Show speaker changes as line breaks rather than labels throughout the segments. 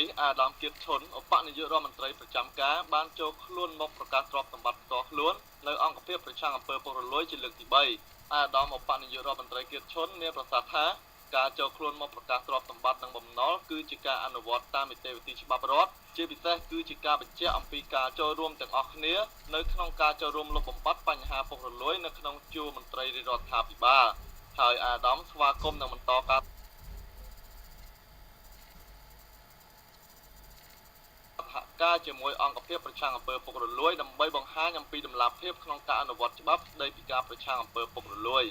នេះអាដាមគៀតឈុនឧបនាយករដ្ឋមន្ត្រីប្រចាំការបានចូលខ្លួនមកប្រកាសទ្រព្យសម្បត្តិផ្ទាល់ខ្លួននៅអង្គភាពប្រឆាំងអំពើពុករលួយជាលើកទី3អាដាមឧបនាយករដ្ឋមន្ត្រីគៀតឈុនមានប្រសាសន៍ថាការចូលខ្លួនមកប្រកាសទ្រព្យសម្បត្តិនិងបំណុលគឺជាការអនុវត្តតាមនីតិវិធីច្បាប់រដ្ឋជាពិសេសគឺជាការបញ្ជាក់អំពីការចូលរួមទាំងអស់គ្នានៅក្នុងការចូលរួមលុបបំបាត់បញ្ហាពុករលួយនៅក្នុងជួរមន្ត្រីរាជរដ្ឋាភិបាលហើយអាដាមស្វាគមន៍នឹងបន្តការជាមួយអង្គភាពប្រឆាំងអំពើពុករលួយដើម្បីបង្ហាញអំពីដំណាភៀបក្នុងការអនុវត្តច្បាប់ស្តីពីការប្រឆាំងអំពើពុករលួយ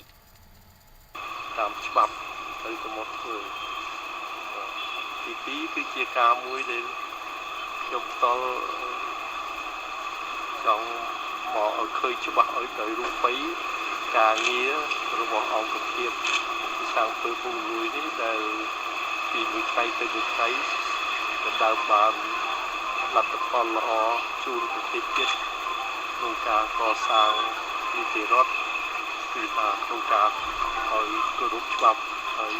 តាមច្បាប់ហើយទៅមកធ្វើទី2គឺជាការមួយដែលខ្ញុំផ្ទាល់ចង់មកឲ្យឃើញច្បាស់ឲ្យដោយរូបិយការងាររបស់អង្គភាពប្រឆាំងអំពើពុករលួយនេះដែលពីមួយថ្ងៃទៅមួយថ្ងៃដណ្ដើមបានលទ្ធផលល្អជូនប្រទេសជាតិក្នុងការកសាងនីតិរដ្ឋគឺថាក្នុងការឲ្យគោរពច្បាប់ហើយ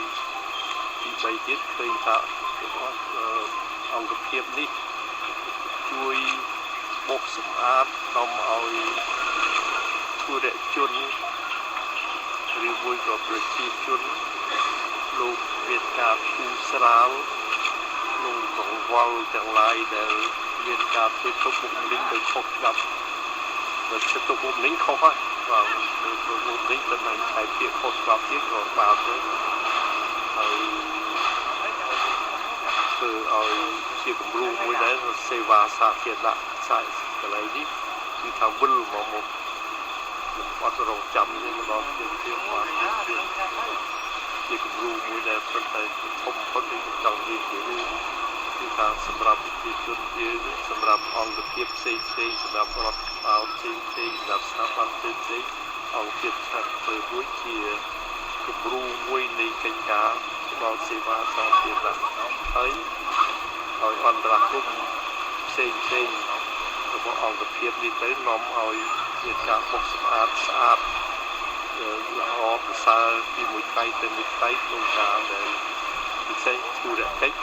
ទី3ទៀតឃើញថាអង្គភាពនេះជួយបោសសម្អាតនាំឲ្យធុរជនឬមួយក៏ប្រជាជនលោកមានការភូស្រាលក្នុងកង្វល់ទាំងឡាយដែលមានការធ្វើទុកបុកម្នេញដោយខុសច្បាប់បើធ្វើទុកបុកម្នេញខុសហើយបាទធ្វើទុកបុកម្នេញទៅនឹងខ្សែភាពខុសច្បាប់ទៀតក៏បាបដែរហើយធ្វើឲ្យជាគំរូមួយដែរសេវាសាធារណៈខ្សែកន្លែងនេះគឺថាវិលមកអត់រងចាំនេះមកដល់ជាបានជាគំរូមួយដែលប្រហែលធំប៉ុន្តែចង់និយាយជារូបគឺថាសម្រាប់ប្រជាជនយើងសម្រាប់អង្គភាពផ្សេងសម្រាប់រដ្ឋបាលផ្សេងសម្រាប់ស្ថាប័នផ្សេងអង្គភាពស្ថាប័នមួយជាគំរូមួយនៃកិច្ចការផ្តល់សេវាសាធារណៈហើយឲ្យអន្តរជាតិផ្សេងរបស់អង្គភាពនេះទៅនាំឲ្យមានការបោសសម្អាតស្អាតល្អប្រសើរពីមួយថ្ងៃទៅមួយថ្ងៃក្នុងការដែលពិសេសធុរកិច្ច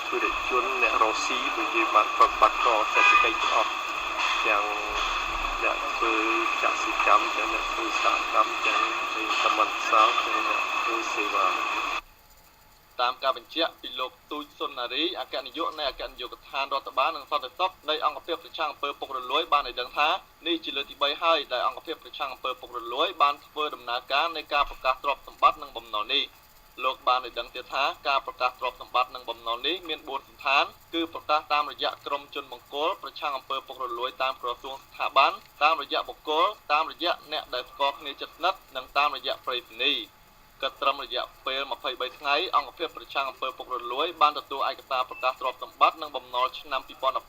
ធុរជនអ្នករស់ស៊ីដូចជាបានប្រកាសតសេដ្ឋកិច្ចអស់ទាំងអ្នកធ្វើកសិកម្មទាំងអ្នកធ្វើសហកម្មទាំងសមត្ថសាស្ត្រទាំងអ្នកធ្វើសេវាតាមការបញ្ជាក់ពីលោកទូចសុននារីអគ្គនាយកនៃអគ្គនាយកដ្ឋានរដ្ឋបាលនិងសន្តិសុខនៃអង្គភាពប្រឆាំងអំពើពុករលួយបានឲ្យដឹងថានេះជាលើកទី3ហើយដែលអង្គភាពប្រឆាំងអំពើពុករលួយបានធ្វើដំណើរការនៃការប្រកាសទ្រព្យសម្បត្តិនិងបំណុលនេះលោកបានឲ្យដឹងទៀតថាការប្រកាសទ្រព្យសម្បត្តិនិងបំណុលនេះមាន4សន្តានគឺប្រកាសតាមរយៈក្រមជនបង្គោលប្រឆាំងអំពើពុករលួយតាមក្រសួងស្ថាប័នតាមរយៈបុគ្គលតាមរយៈអ្នកដែលស្គាល់គ្នាជិតស្និទ្ធនិងតាមរយៈប្រៃសណីក៏ត្រឹមរយៈពេល23ថ្ងៃអង្គភាពប្រឆាំងអំពើពុករលួយបានទទួលឯកសារប្រកាសទ្រព្យសម្បត្តិនិងបំណុលឆ្នាំ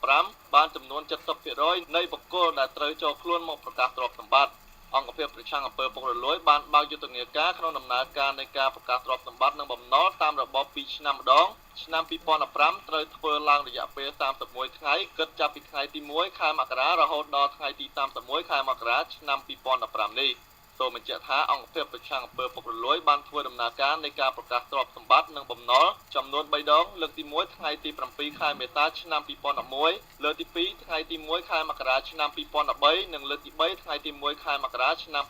2015បានចំនួន 70% នៃបុគ្គលដែលត្រូវចូលខ្លួនមកប្រកាសទ្រព្យសម្បត្តិអង្គភាពប្រឆាំងអំពើពុករលួយបានបើកយុទ្ធនាការក្នុងដំណើរការនៃការប្រកាសទ្រព្យសម្បត្តិនិងបំណុលតាមរបប2ឆ្នាំម្ដងឆ្នាំ2015ត្រូវធ្វើឡើងរយៈពេល31ថ្ងៃគិតចាប់ពីថ្ងៃទី1ខែមករារហូតដល់ថ្ងៃទី31ខែមករាឆ្នាំ2015នេះសូមបញ្ជាក់ថាអង្គភាពប្រឆាំងអំពើពុករលួយបានធ្វើដំណើរការនៃការប្រកាសទ្រព្យសម្បត្តិនិងបំណុលចំនួន3ដងលើកទី1ថ្ងៃទី7ខែមេសាឆ្នាំ2011លើកទី2ថ្ងៃទី1ខែមករាឆ្នាំ2013និងលើកទី3ថ្ងៃទី1ខែមករាឆ្នាំ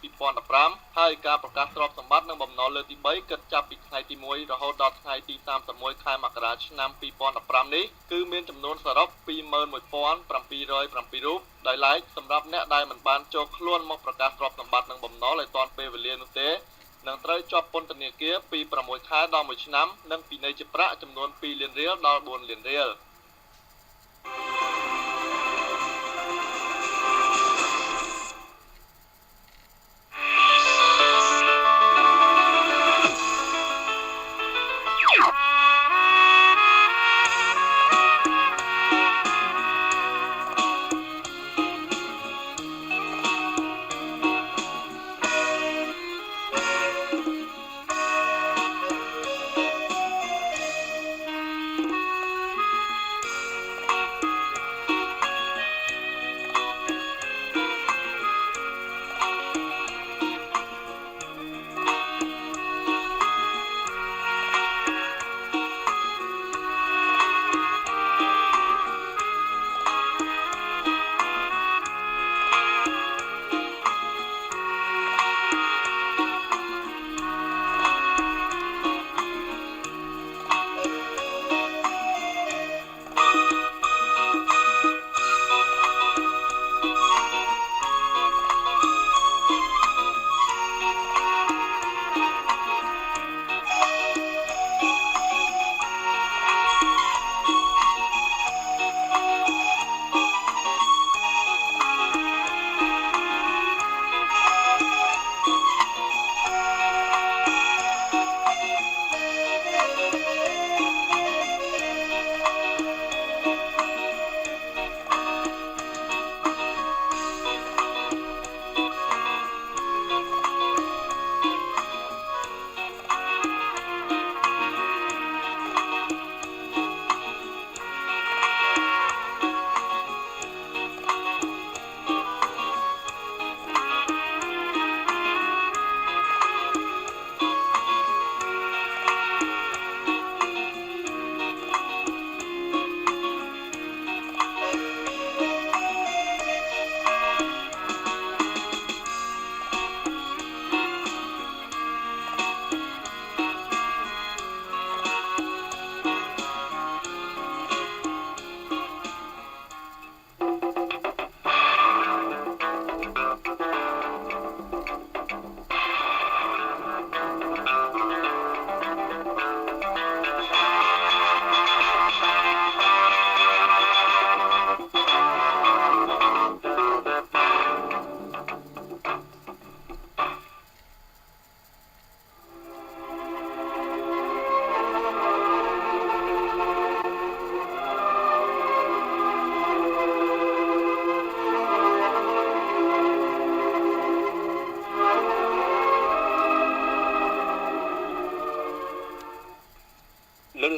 2015ហើយការប្រកាសទ្រព្យសម្បត្តិនិងបំណុលលើកទី3គិតចាប់ពីថ្ងៃទី1រហូតដល់ថ្ងៃទី31ខែមករាឆ្នាំ2015នេះគឺមានចំនួនសរុប 21707 រូបដោយឡែកសម្រាប់អ្នកដែលមិនបានចូលខ្លួនមកប្រកាសទ្រព្យសម្បត្តិនិងបំណុលឲ្យទាន់ពេលវេលានោះទេនឹងត្រូវជាប់ពន្ធនាគារពី6ខែដល់1ឆ្នាំនិងពិន័យជាប្រាក់ចំនួន2លានរៀលដល់4លានរៀល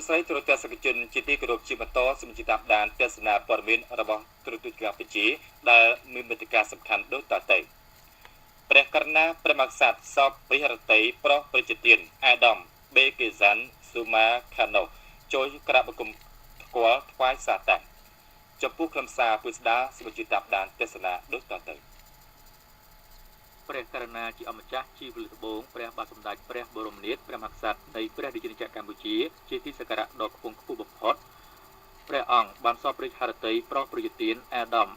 ស្រីទូរទស្សនិកជនជាទីគោរពជាបន្តសូមជម្រាបដានទស្សនាព័ត៌មានរបស់ទូរទស្សន៍កម្ពុជាដែលមានមេតិការសំខាន់ដូចតទៅព្រះករុណាព្រះមហាក្សត្រសពព្រះរតីប្រុសប្រជាទានអាដាមបេកេសានស៊ូម៉ាខាណូចូលក្រាបបង្គំថ្គាល់ថ្វាយសាតាំងចំពោះខ្លឹមសារពុស្ដាសូមជម្រាបដានទស្សនាដូចតទៅព្រះករុណាជាអម្ចាស់ជីវលត្បូងព្រះបាទសម្ដេចព្រះបរមនាថព្រះមហាក្សត្រនៃព្រះរាជាណាចក្រកម្ពុជាជាទីសក្ការៈដ៏ខ្ពង់ខ្ពស់បំផុតព្រះអង្គបានសពព្រះハរតីប្រុសប្រជាទានអាដាម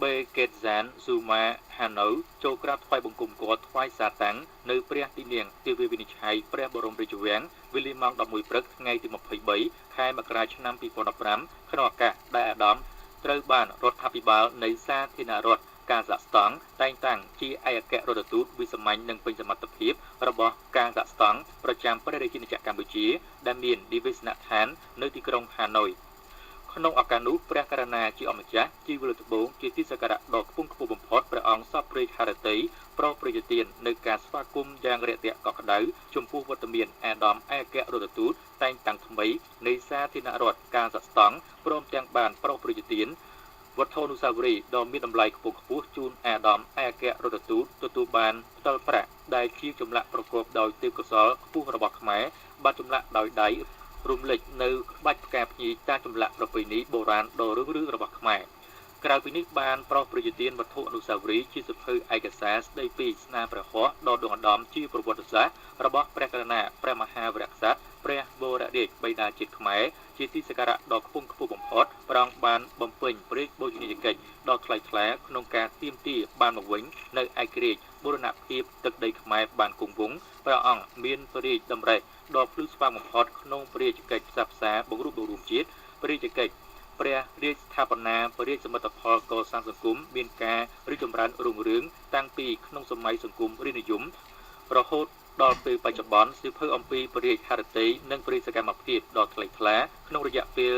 បេកេសានស៊ូម៉ាហាណូចូលក្រាបថ្វាយបង្គំគាត់ថ្វាយសាតាំងនៅព្រះទីនាងទិវាវិនិច្ឆ័យព្រះបរមរាជវាំងវេលាម៉ោង 11 ព្រឹកថ្ងៃទី 23 ខែមករាឆ្នាំ 2015 ក្នុងឱកាសដែលអាដាមត្រូវបានរដ្ឋាភិបាលនៃសាធារណរដ្ឋកាហ្សាស្តង់តែងតាំងជាឯកអគ្គរដ្ឋទូតវិសាមញ្ញនិងពេញសមត្ថភាពរបស់កាហ្សាស្តង់ប្រចាំព្រះរាជាណាចក្រកម្ពុជាដែលមាននិវេសនដ្ឋាននៅទីក្រុងហាណូយក្នុងឱកាសនោះព្រះករុណាជាអម្ចាស់ជីវលត្បូងជាទីសក្ការៈដ៏ខ្ពង់ខ្ពស់បំផុតព្រះអង្គសពព្រះハរតីប្រុសប្រជាទាននៅការស្វាគមន៍យ៉ាងរាក់ទាក់កក់ក្ដៅចំពោះវត្តមានអាដាមឯកអគ្គរដ្ឋទូតតែងតាំងថ្មីនៃសាធារណរដ្ឋកាហ្សាស្តង់ព្រមទាំងបានប្រុសប្រជាទានវត្ថុអនុស្សាវរីយ៍ដ៏មានតម្លៃខ្ពង់ខ្ពស់ជូនអាដាមឯកអគ្គរដ្ឋទូតទទួលបានផ្ទាល់ប្រាក់ដែលជាចម្លាក់ប្រកបដោយទេពកោសល្យខ្ពស់របស់ខ្មែរបាត់ចម្លាក់ដោយដៃរំលេចនៅក្បាច់ផ្កាភ្ញីតាមចម្លាក់ប្រពៃណីបុរាណដ៏រុងរឿងរបស់ខ្មែរក្រៅពីនេះបានប្រោសប្រជាទានវត្ថុអនុស្សាវរីយ៍ជាសភៅឯកសារស្ដីពីស្នាព្រះហស្ថដ៏ដងអដំជាប្រវត្តិសាស្ត្ររបស់ព្រះករុណាព្រះមហាវីរក្សត្រព្រះបរមរាជបិតាជាតិខ្មែរជាទីសក្ការៈដ៏ខ្ពង់ខ្ពស់បំផុតព្រះអង្គបានបំពេញព្រះរាជបូជនីយកិច្ចដ៏ថ្លៃថ្លាក្នុងការទាមទារបានមកវិញនៅឯករាជ្យបូរណភាពទឹកដីខ្មែរបានគង់វង្សព្រះអង្គមានព្រះរាជតម្រិះដ៏ភ្លឺស្វាងបំផុតក្នុងព្រះរាជកិច្ចផ្សះផ្សាបង្រួបបង្រួមជាតិព្រះរាជកិច្ចព្រះរាជស្ថាបនាព្រះរាជសមិទ្ធផលកសាងសង្គមមានការរីកចម្រើនរុងរឿងតាំងពីក្នុងសម័យសង្គមរាស្ត្រនិយមរហូតដល់ពេលបច្ចុប្បន្នសៀវភៅអំពីព្រះរាជハរតីនិងព្រះរាជសកម្មភាពដ៏ថ្លៃថ្លាក្នុងរយៈពេល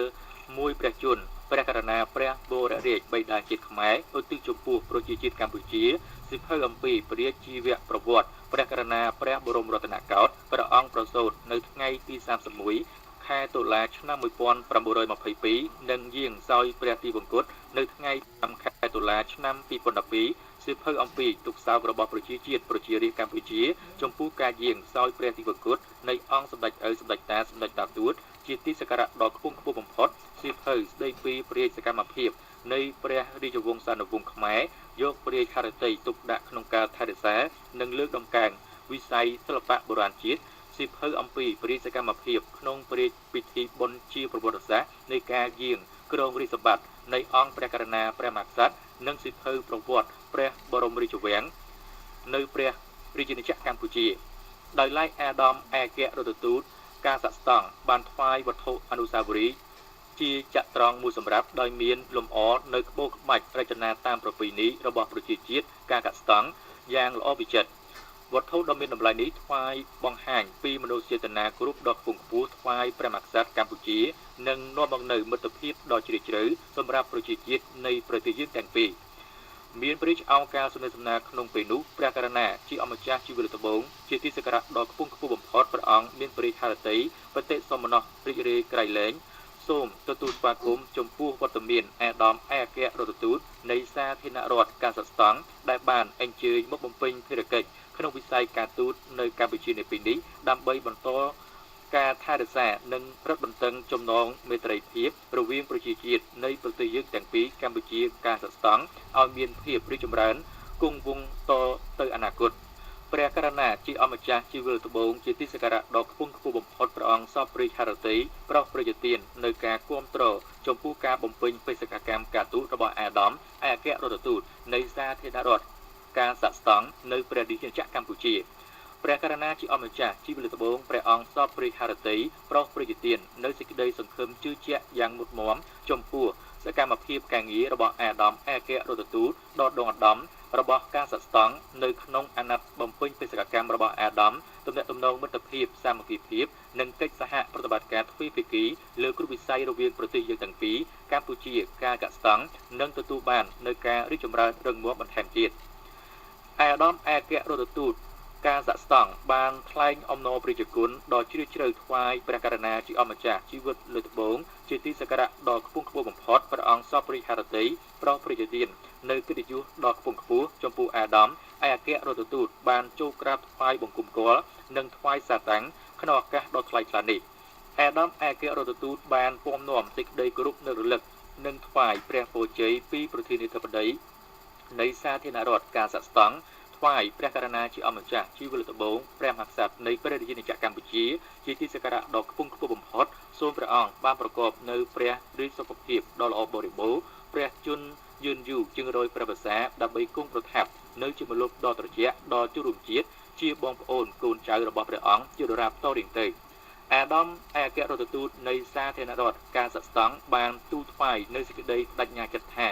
មួយព្រះជន្មព្រះករុណាព្រះបរមរាជបិតាជាតិខ្មែរឧទ្ទិសចំពោះប្រជាជាតិកម្ពុជាសៀវភៅអំពីព្រះរាជាជីវប្រវត្តិព្រះករុណាព្រះបរមរតនកោដ្ឋព្រះអង្គប្រសូតនៅថ្ងៃទី31ខែតុលាឆ្នាំ1922និងយាងសោយព្រះទីវង្គតនៅថ្ងៃ5ខែតុលាឆ្នាំ2012សៀវភៅអំពីទុក្ខសោករបស់ប្រជាជាតិប្រជារាស្ត្រកម្ពុជាចំពោះការយាងសោយព្រះទីវង្គតនៃអង្គសម្ដេចឪសម្ដេចតាសម្ដេចតាទួតជាទីសក្ការៈដ៏ខ្ពង់ខ្ពស់បំផុតសៀវភៅស្ដីពីព្រះរាជសកម្មភាពនៃព្រះរាជវង្សានុវង្សខ្មែរយកព្រះរាជハរតីទុកដាក់ក្នុងការថែរក្សានិងលើកតម្កើងវិស័យសិល្បៈបុរាណជាតិសៀវភៅអំពីព្រះរាជសកម្មភាពក្នុងព្រះរាជពិធីបុណ្យជាប្រវត្តិសាស្ត្រនៃការយាងគ្រងរាជសម្បត្តិនៃអង្គព្រះករុណាព្រះមហាក្សត្រនិងសៀវភៅប្រវត្តិព្រះបរមរាជវាំងនៅព្រះរាជាណាចក្រកម្ពុជាដោយឡែកអាដាមឯកអគ្គរដ្ឋទូតកាហ្សាស្តង់បានថ្វាយវត្ថុអនុស្សាវរីយ៍ជាចត្រង្គមួយសម្រាប់ដោយមានលម្អនៅក្បូរក្បាច់រចនាតាមប្រពៃណីរបស់ប្រជាជាតិកាហ្សាស្តង់យ៉ាងល្អវិចិត្រវត្ថុដ៏មានតម្លៃនេះថ្វាយបង្ហាញពីមនោសញ្ចេតនាគ្រប់ដ៏ខ្ពង់ខ្ពស់ថ្វាយព្រះមហាក្សត្រកម្ពុជានិងនាំមកនូវមិត្តភាពដ៏ជ្រាលជ្រៅសម្រាប់ប្រជាជាតិនៃប្រទេសយើងទាំងពីរមានព្រះរាជអង្គការសំណេរសំណាលក្នុងពេលនោះព្រះករុណាជាអម្ចាស់ជីវលត្បូងជាទីសក្ការៈដ៏ខ្ពង់ខ្ពស់បំផុតព្រះអង្គមានព្រះរាជハរតីបតិសមនស្សរីករាយក្រៃលែងសូមទទួលស្វាគមន៍ចំពោះវត្តមានអាដាមឯកអគ្គរដ្ឋទូតនៃសាធារណរដ្ឋកាហ្សាស្តង់ដែលបានអញ្ជើញមកបំពេញភារកិច្ចក្នុងវិស័យការទូតនៅកម្ពុជានៅពេលនេះដើម្បីបន្តការថែរក្សានិងរឹតបន្តឹងចំណងមេត្រីភាពរវាងប្រជាជាតិនៃប្រទេសយើងទាំងពីរកម្ពុជាកាហ្សាស្តង់ឲ្យមានភាពរីកចម្រើនគង់វង្សតទៅអនាគតព្រះករុណាជាអម្ចាស់ជីវលត្បូងជាទីសក្ការៈដ៏ខ្ពង់ខ្ពស់បំផុតព្រះអង្គសពព្រះハរតីប្រុសប្រជាទាននៅការគាំទ្រចំពោះការបំពេញបេសកកម្មការទូតរបស់អាដាមឯកអគ្គរដ្ឋទូតនៃសាធារណរដ្ឋកាហ្សាស្តង់នៅព្រះរាជាណាចក្រកម្ពុជាព្រះករុណាជាអម្ចាស់ជីវលត្បូងព្រះអង្គសពព្រះハរតីប្រុសប្រជាទាននៅសេចក្តីសង្ឃឹមជឿជាក់យ៉ាងមុតមាំចំពោះសកម្មភាពការងាររបស់អាដាមឯកអគ្គរដ្ឋទូតដ៏ដងអដំរបស់កាហ្សាស្តង់នៅក្នុងអាណត្តិបំពេញបេសកកម្មរបស់អាដាមទំនាក់ទំនងមិត្តភាពសាមគ្គីភាពនិងកិច្ចសហប្រតិបត្តិការទ្វេភាគីលើគ្រប់វិស័យរវាងប្រទេសយើងទាំងពីរកម្ពុជាកាហ្សាស្តង់នឹងទទួលបាននូវការរីកចម្រើនរឹងមាំបន្ថែមទៀតអាដាមឯកអគ្គរដ្ឋទូត
ការសាក់ស្តង់បានថ្លែងអំណរព្រះជគុណដ៏ជ្រាលជ្រៅថ្វាយព្រះករុណាជាអម្ចាស់ជីវិតលើត្បូងជាទីសក្ការៈដ៏ខ្ពង់ខ្ពស់បំផុតព្រះអង្គសពរិហរតីប្រោសព្រះជាទាននៅកិត្តិយសដ៏ខ្ពង់ខ្ពស់ចំពោះអាដាមឯអគ្គរដ្ឋទូតបានចូលក្រាបថ្វាយបង្គំគាល់និងថ្វាយសាតាំងក្នុងឱកាសដ៏ថ្លៃថ្លានេះអាដាមឯករដ្ឋទូតបានពំនាំសេចក្តីគោរពនៅរលឹកនិងថ្វាយព្រះពរជ័យពីប្រធានាធិបតីនៃសាធារណរដ្ឋការសាក់ស្តង់ថ្វាយព្រះករុណាជាអម្ចាស់ជីវិតត្បូងព្រះមហាក្សត្រនៃព្រះរាជាណាចក្រកម្ពុជាជាទីសក្ការៈដ៏ខ្ពង់ខ្ពស់បំផុតសូមព្រះអង្គបានប្រកបនៅព្រះរាជសុខភាពដ៏ល្អបរិបូរណ៍ព្រះជន្មយឺនយូរជាងរយព្រះវស្សាដើម្បីគង់ប្រថាប់នៅជាមលុបដ៏ត្រជាក់ដ៏ជរុំជាតិជាបងប្អូនកូនចៅរបស់ព្រះអង្គជាដរាបតរៀងទៅអាដាមឯករដ្ឋទូតនៃសាធារណរដ្ឋការសាក់ស្តង់បានទូលថ្វាយនៅសេចក្តីបដិញ្ញាចិត្តថា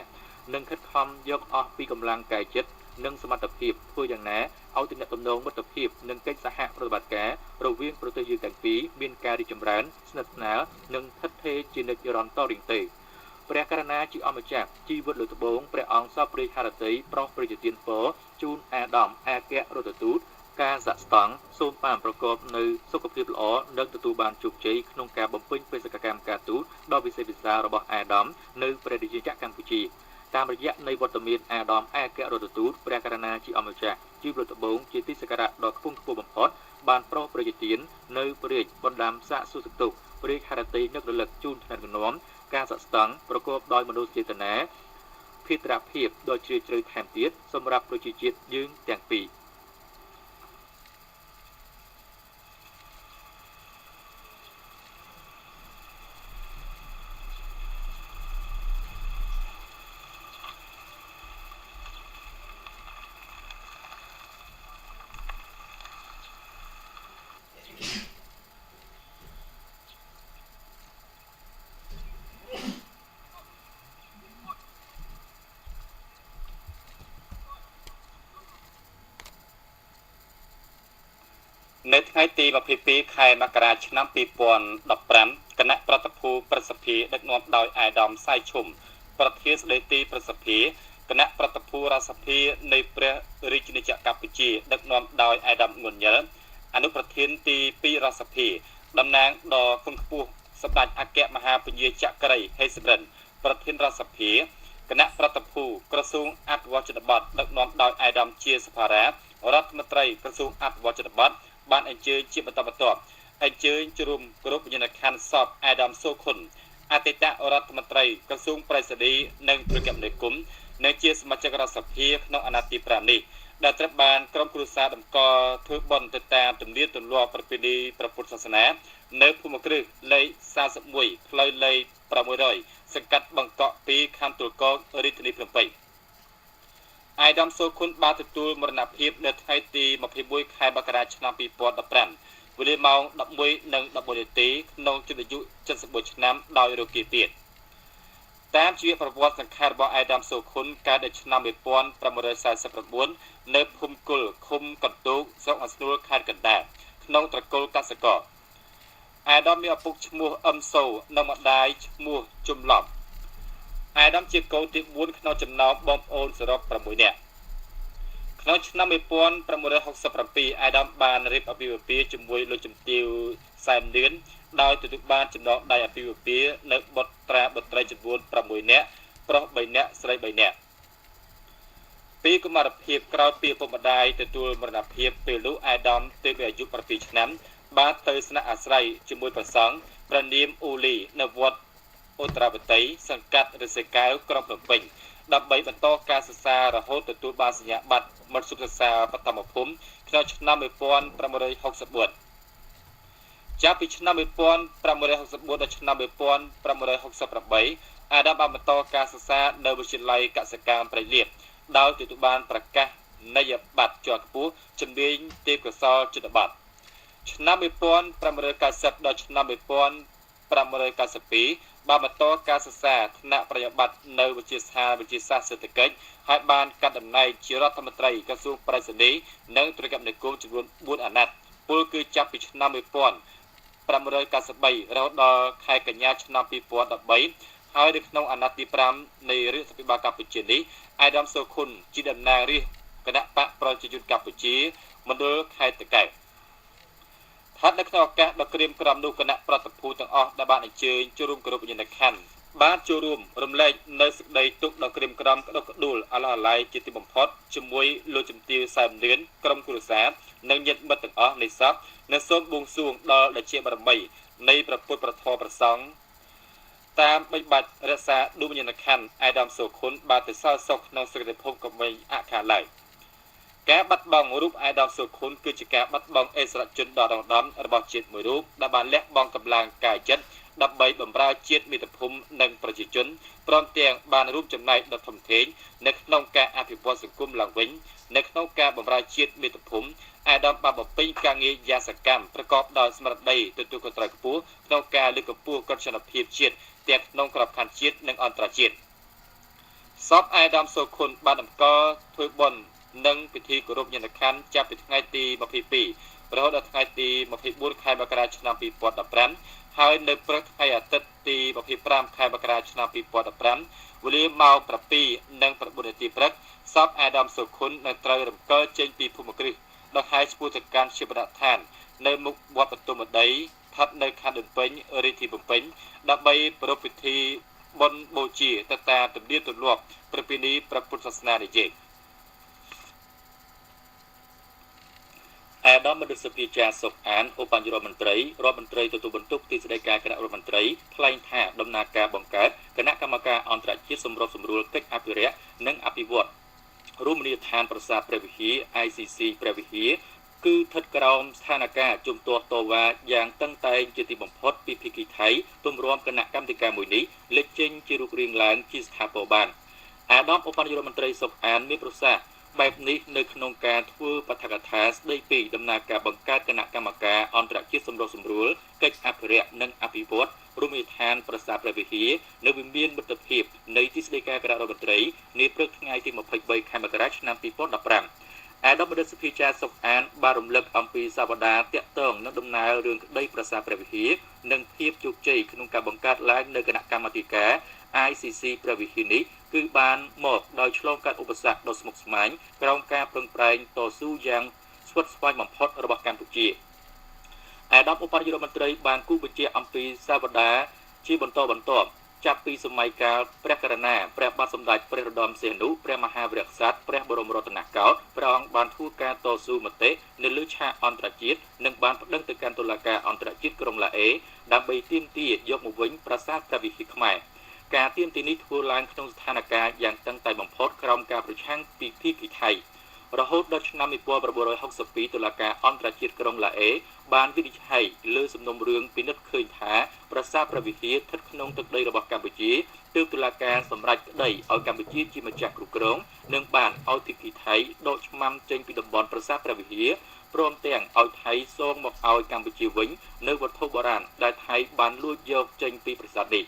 នឹងខិតខំយកអស់ពីកម្លាំងកាយចិត្តនិងសមត្ថភាពធ្វើយ៉ាងណាឲ្យទំនាក់ទំនងមិត្តភាពនិងកិច្ចសហប្រតិបត្តិការរវាងប្រទេសយើងទាំងពីរមានការរីកចម្រើនស្និទ្ធស្នាលនិងស្ថិតស្ថេរជានិច្ចនិរន្តរ៍តរៀងទៅព្រះករុណាជាអម្ចាស់ជីវិតលើត្បូងព្រះអង្គសពព្រះហឫទ័យប្រោសព្រះជាទានពរជូនអាដាមឯករដ្ឋទូតការសាក់ស្តង់សូមបានប្រកបនៅសុខភាពល្អនិងទទួលបានជោគជ័យក្នុងការបំពេញបេសកកម្មការទូតដ៏វិសេសវិសាលរបស់អាដាមនៅព្រះរាជាណាចក្រកម្ពុជាតាមរយៈនៃវត្តមានអាដាមឯករដ្ឋទូតព្រះករុណាជាអម្ចាស់ជីវិតត្បូងជាទីសក្ការៈដ៏ខ្ពង់ខ្ពស់បំផុតបានប្រោសព្រះជាទាននៅព្រះរាជបណ្ដាំសាកសុសទុព្រះហឫទ័យនឹករលឹកជូនថ្នាក់កណ្នំការសាក់ស្តង់ប្រកបដោយមនោចេតនាភិត្រាភាពដ៏ជ្រាលជ្រៅថែមទៀតសម្រាប់ប្រជាជាតិយើងទាំងពីរ
នៅថ្ងៃទី22ខែមករាឆ្នាំ2015គណៈប្រតិភូប្រសិទ្ធិដឹកនាំដោយអាដាមសៃឈុំប្រធានស្ដីទីប្រសិទ្ធិគណៈប្រតិភូរដ្ឋសភានៃព្រះរាជាណាចក្រកម្ពុជាដឹកនាំដោយអាដាមងុនញ៉ិលអនុប្រធានទី2រដ្ឋសភាតំណាងដ៏គង់ខ្ពស់សម្ដេចអគ្គមហាពញាចក្រីហេសរិនប្រធានរដ្ឋសភាគណៈប្រតិភូក្រសួងអភិវឌ្ឍជនបទដឹកនាំដោយអាដាមជាសភារារដ្ឋមន្ត្រីក្រសួងអភិវឌ្ឍជនបទបានអញ្ជើញជាបន្តបន្ទាប់អញ្ជើញជួបក្រុមវិញ្ញាណក្ខន្ធសពអាដាមសូខុនអតីតរដ្ឋមន្ត្រីក្រសួងប្រៃសណីនិងប្រគមនាគមន៍និងជាសមាជិករដ្ឋសភាក្នុងអាណត្តិទី5នេះដែលត្រូវបានក្រុមគ្រួសារតម្កល់ធ្វើបុណ្យទៅតាមទំនៀមទម្លាប់ប្រពៃណីព្រះពុទ្ធសាសនានៅភូមិគ្រឹះលេខ41ផ្លូវលេខ600សង្កាត់បង្កក់2ខណ្ឌទួលគោករាជធានីភ្នំពេញអាដាមសូខុនបានទទួលមរណភាពនៅថ្ងៃទី21ខែមករាឆ្នាំ2015វេលាម៉ោង 11:11 នាទីក្នុងជិតអាយុ74ឆ្នាំដោយរោគពាទ្យតាមជីវប្រវត្តិសង្ខេបរបស់អាដាមសូខុនកើតនៅឆ្នាំ1949នៅភូមិគុលឃុំកន្ទូកស្រុកអាស្នួលខេត្តកណ្ដាលក្នុងត្រកូលកសិករអាដាមមានឪពុកឈ្មោះអឹមសូនិងម្ដាយឈ្មោះជុំឡប់អាដាមជាកូនទី4ក្នុងចំណោមបងប្អូនសរុប6នាក់ក្នុងឆ្នាំ1967អាដាមបានរៀបអាពាហ៍ពិពាហ៍ជាមួយលោកជំទាវសែមលឿនដោយទទួលបានចំណងដៃអាពាហ៍ពិពាហ៍នៅបុត្រីចំនួន6នាក់ប្រុស3នាក់ស្រី3នាក់ពីកុមារភាពក្រោយពីឪពុកម្ដាយទទួលមរណភាពពេលនោះអាដាមទើបមានអាយុ7ឆ្នាំបានទៅស្នាក់អាស្រ័យជាមួយព្រះសង្ឃព្រះនាមអូលីនៅវត្តអូត្រាវតីសង្កាត់រិស័យកែវក្រុងភ្នំពេញដើម្បីបន្តការសិក្សារហូតទទួលបានសញ្ញាបត្រមធ្យមសិក្សាបឋមភូមិក្នុងឆ្នាំ1964ចាប់ពីឆ្នាំ1964ដល់ឆ្នាំ1968អាដាមបានបន្តការសិក្សានៅវិទ្យាល័យកសិកម្មព្រៃលៀបដោយទទួលបានប្រកាសនីយបត្រជាន់ខ្ពស់ជំនាញទេពកោសល្យជនបទឆ្នាំ1990ដល់ឆ្នាំ1992បានបន្តការសិក្សាថ្នាក់ប្រញ្ញាបត្រនៅវិទ្យាស្ថានវិទ្យាសាស្ត្រសេដ្ឋកិច្ចហើយបានកាត់តំណែងជារដ្ឋមន្ត្រីក្រសួងប្រៃសណីនិងប្រគមនាគមន៍ចំនួន4អាណត្តិពលគឺចាប់ពីឆ្នាំ1993រហូតដល់ខែកញ្ញាឆ្នាំ2013ហើយនៅក្នុងអាណត្តិទី5នៃរាជសភាកម្ពុជានេះអាដាមសូខុនជាតំណាងរាស្ត្រគណៈបកប្រជាជនកម្ពុជា មណ្ឌលខេត្តតាកែវថាត់នៅក្នុងឱកាសដ៏ក្រៀមក្រំនោះគណៈប្រតិភូទាំងអស់ដែលបានអញ្ជើញចូលរួមគោរពវិញ្ញាណក្ខន្ធបានចូលរួមរំលែកនៅសេចក្តីទុក្ខដ៏ក្រៀមក្រំក្តុកក្តួលអាឡោះអាល័យជាទីបំផុតជាមួយលោកជំទាវសែមលឿនក្រុមគ្រួសារនិងញាតិមិត្តទាំងអស់នៃសពនិងសូមបួងសួងដល់ដែលជាបារមីនៃព្រះពុទ្ធព្រះធម៌ព្រះសង្ឃតាមបីបាច់រក្សាដួងវិញ្ញាណក្ខន្ធអាយដាមសូខុនបានទៅសល់សុខក្នុងសក្តិភពក៏មិនអខាឡើយការបាត់បង់រូបអាយដាមសូខុនគឺជាការបាត់បង់អិសរជនដ៏រងដំរបស់ជាតិមួយរូបដែលបានលះបង់កម្លាំងកាយចិត្តដើម្បីបម្រើជាតិមាតុភូមិនិងប្រជាជនព្រមទាំងបានរួមចំណែកដ៏ធំធេងនៅក្នុងការអភិវឌ្ឍសង្គមឡើងវិញនៅក្នុងការបម្រើជាតិមាតុភូមិអាយដាមបានបំពេញការងារយ៉ាងសកម្មប្រកបដោយស្មារតីទទួលខុសត្រូវខ្ពស់ក្នុងការលើកកម្ពស់កុសលភាពជាតិទាំងក្នុងក្របខ័ណ្ឌជាតិនិងអន្តរជាតិសពអាយដាមសូខុនបានតម្កល់ធ្វើបុណ្យនិងពិធីគោរពវិញ្ញាណក្ខន្ធចាប់ពីថ្ងៃទី22រហូតដល់ថ្ងៃទី24ខែមករាឆ្នាំ2015ហើយនៅព្រឹកថ្ងៃអាទិត្យទី25ខែមករាឆ្នាំ2015វេលាម៉ោង7:09 នាទីព្រឹកសពអាយដាមសូខុននឹងត្រូវរំកិលចេញពីភូមិគ្រឹះដល់ហើយឈ្មោះទៅកាន់ជាបដដ្ឋាននៅមុខវត្តបន្ទុមដីស្ថិតនៅខណ្ឌដូនពេញរាជធានីភ្នំពេញដើម្បីប្រារព្ធពិធីបុណ្យបូជាទៅតាមទំនៀមទម្លាប់ប្រពៃណីព្រះពុទ្ធសាសនានិយាយអាដាមមន្ត្រីសភាចាសុកអានឧបញ្ញរដ្ឋមន្ត្រីទទួលបន្ទុកទីស្តីការគណៈរដ្ឋមន្ត្រីថ្លែងថាដំណើរការបង្កើតគណៈកម្មការអន្តរជាតិសម្របសម្រួលកិច្ចអភិរក្សនិងអភិវឌ្ឍរមណីយដ្ឋានប្រាសាទព្រះវិហារ ICC ព្រះវិហារគឺស្ថិតក្រោមស្ថានភាពជំទាស់តវ៉ាយ៉ាងតឹងតែងជាទីបំផុតពីភាគីថៃទម្រាំគណៈកម្មាធិការមួយនេះលេចចេញជារូបរាងឡើងជាស្ថាពរបានអាដាមឧបនាយករដ្ឋមន្ត្រីសុកអានមានប្រសាសន៍បែបនេះនៅក្នុងការធ្វើបទកថាស្ដីពីដំណើរការបង្កើតគណៈកម្មការអន្តរជាតិសម្របសម្រួលកិច្ចអភិរក្សនិងអភិវឌ្ឍរមណីយដ្ឋានប្រាសាទព្រះវិហារនៅវិមានមិត្តភាពនៃទីស្តីការគណៈរដ្ឋមន្ត្រីនាព្រឹកថ្ងៃទី23ខែមករាឆ្នាំ2015អាដាមមន្ត្រីសភាចាសុកអានបានរំលឹកអំពីសវតាតាក់ទងនឹងដំណើររឿងក្តីប្រាសាទព្រះវិហារនិងភាពជោគជ័យក្នុងការបង្កើតឡើងនៅគណៈកម្មាធិការ ICC ព្រះវិហារនេះគឺបានមកដោយឆ្លងកាត់ឧបសគ្គដ៏ស្មុគស្មាញក្រោមការប្រឹងប្រែងតស៊ូយ៉ាងស្វិតស្វាញបំផុតរបស់កម្ពុជាអាដាមឧបនាយករដ្ឋមន្ត្រីបានគូបញ្ជាអំពីសវតាជាបន្តបន្ទាប់ចាប់ពីសម័យកាលព្រះករុណាព្រះបាទសម្ដេចព្រះរតនសីហនុព្រះមហាវីរក្សត្រព្រះបរមរតនកោដ្ឋព្រះអង្គបានធ្វើការតស៊ូមតិនៅលើឆាកអន្តរជាតិនិងបានប្តឹងទៅកាន់តុលាការអន្តរជាតិក្រុងឡាអេដើម្បីទាមទារយកមកវិញប្រាសាទព្រះវិហារខ្មែរការទាមទារនេះធ្វើឡើងក្នុងស្ថានភាពយ៉ាងតឹងតែងបំផុតក្រោមការប្រឆាំងពីភាគីថៃរហូតដល់ឆ្នាំ1962តុលាការអន្តរជាតិក្រុងឡាអេបានវិនិច្ឆ័យលើសំណុំរឿងពិនិត្យឃើញថាប្រាសាទព្រះវិហារស្ថិតក្នុងទឹកដីរបស់កម្ពុជាទើបតុលាការសម្រេចក្តីឲ្យកម្ពុជាជាម្ចាស់គ្រប់គ្រងនិងបានឲ្យភាគីថៃដកឆ្មាំចេញពីតំបន់ប្រាសាទព្រះវិហារព្រមទាំងឲ្យថៃសងមកឲ្យកម្ពុជាវិញនៅវត្ថុបុរាណដែលថៃបានលួចយកចេញពីប្រាសាទនេះ